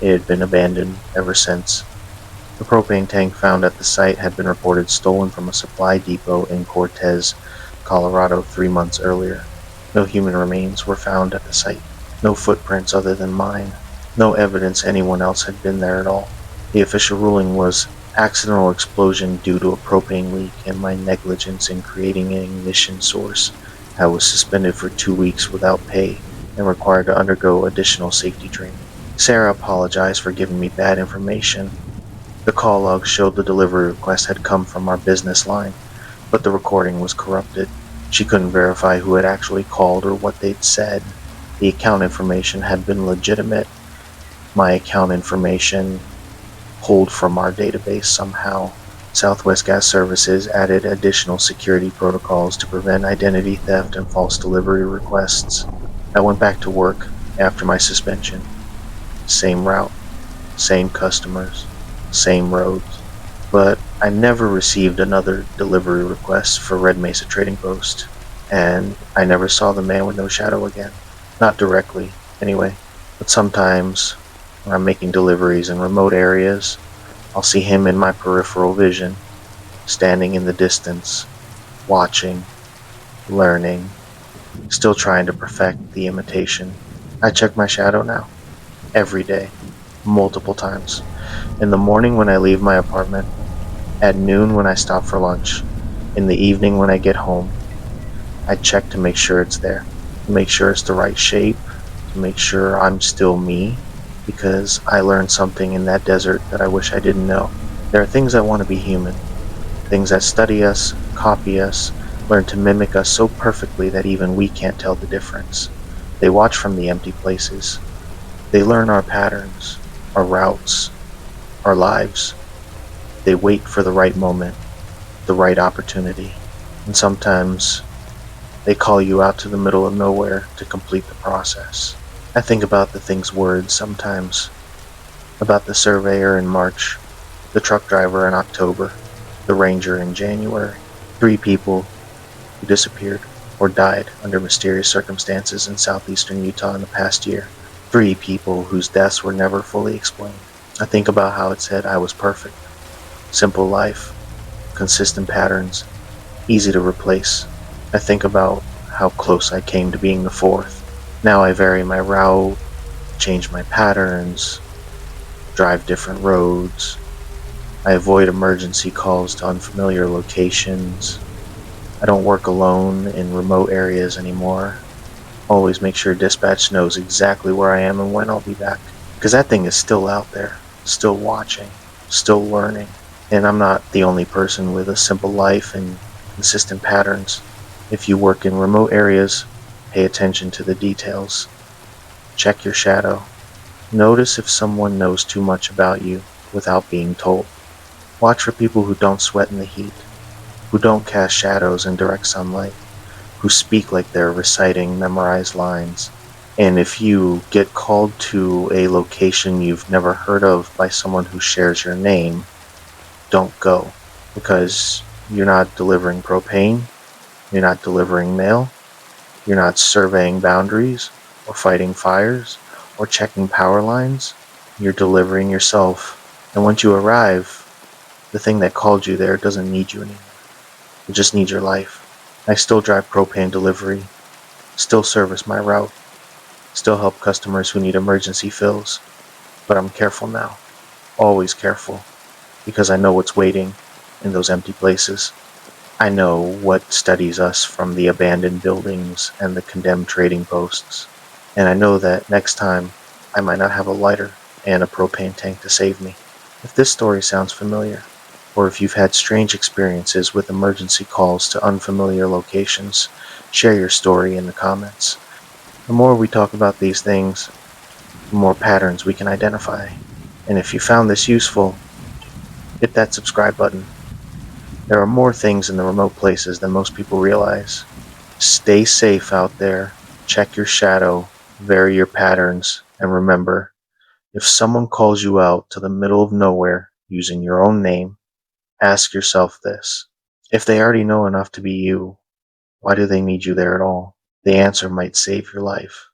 It had been abandoned ever since. The propane tank found at the site had been reported stolen from a supply depot in Cortez, Colorado 3 months earlier. No human remains were found at the site. No footprints other than mine. No evidence anyone else had been there at all. The official ruling was accidental explosion due to a propane leak and my negligence in creating an ignition source. I was suspended for 2 weeks without pay and required to undergo additional safety training. Sarah apologized for giving me bad information. The call log showed the delivery request had come from our business line, but the recording was corrupted. She couldn't verify who had actually called or what they'd said. The account information had been legitimate. My account information pulled from our database somehow. Southwest Gas Services added additional security protocols to prevent identity theft and false delivery requests. I went back to work after my suspension. Same route, same customers, same roads. But I never received another delivery request for Red Mesa Trading Post, and I never saw the man with no shadow again. Not directly, anyway, but sometimes when I'm making deliveries in remote areas, I'll see him in my peripheral vision, standing in the distance, watching, learning, still trying to perfect the imitation. I check my shadow now, every day, multiple times. In the morning when I leave my apartment, at noon when I stop for lunch, in the evening when I get home. I check to make sure it's there, to make sure it's the right shape, to make sure I'm still me, because I learned something in that desert that I wish I didn't know. There are things that want to be human, things that study us, copy us, learn to mimic us so perfectly that even we can't tell the difference. They watch from the empty places. They learn our patterns, our routes, our lives. They wait for the right moment, the right opportunity, and sometimes they call you out to the middle of nowhere to complete the process. I think about the thing's words sometimes, about the surveyor in March, the truck driver in October, the ranger in January. 3 people who disappeared or died under mysterious circumstances in southeastern Utah in the past year. 3 people whose deaths were never fully explained. I think about how it said I was perfect. Simple life, consistent patterns, easy to replace. I think about how close I came to being the 4th. Now I vary my route, change my patterns, drive different roads. I avoid emergency calls to unfamiliar locations. I don't work alone in remote areas anymore. Always make sure dispatch knows exactly where I am and when I'll be back. Because that thing is still out there, still watching, still learning. And I'm not the only person with a simple life and consistent patterns. If you work in remote areas, pay attention to the details. Check your shadow. Notice if someone knows too much about you without being told. Watch for people who don't sweat in the heat, who don't cast shadows in direct sunlight, who speak like they're reciting memorized lines. And if you get called to a location you've never heard of by someone who shares your name, don't go, because you're not delivering propane, you're not delivering mail, you're not surveying boundaries or fighting fires or checking power lines. You're delivering yourself. And once you arrive, the thing that called you there doesn't need you anymore. It just needs your life. I still drive propane delivery, still service my route, still help customers who need emergency fills, but I'm careful now, always careful, because I know what's waiting in those empty places. I know what studies us from the abandoned buildings and the condemned trading posts, and I know that next time I might not have a lighter and a propane tank to save me. If this story sounds familiar, or if you've had strange experiences with emergency calls to unfamiliar locations, share your story in the comments. The more we talk about these things, the more patterns we can identify. And if you found this useful, hit that subscribe button. There are more things in the remote places than most people realize. Stay safe out there, check your shadow, vary your patterns, and remember, if someone calls you out to the middle of nowhere using your own name, ask yourself this. If they already know enough to be you, why do they need you there at all? The answer might save your life.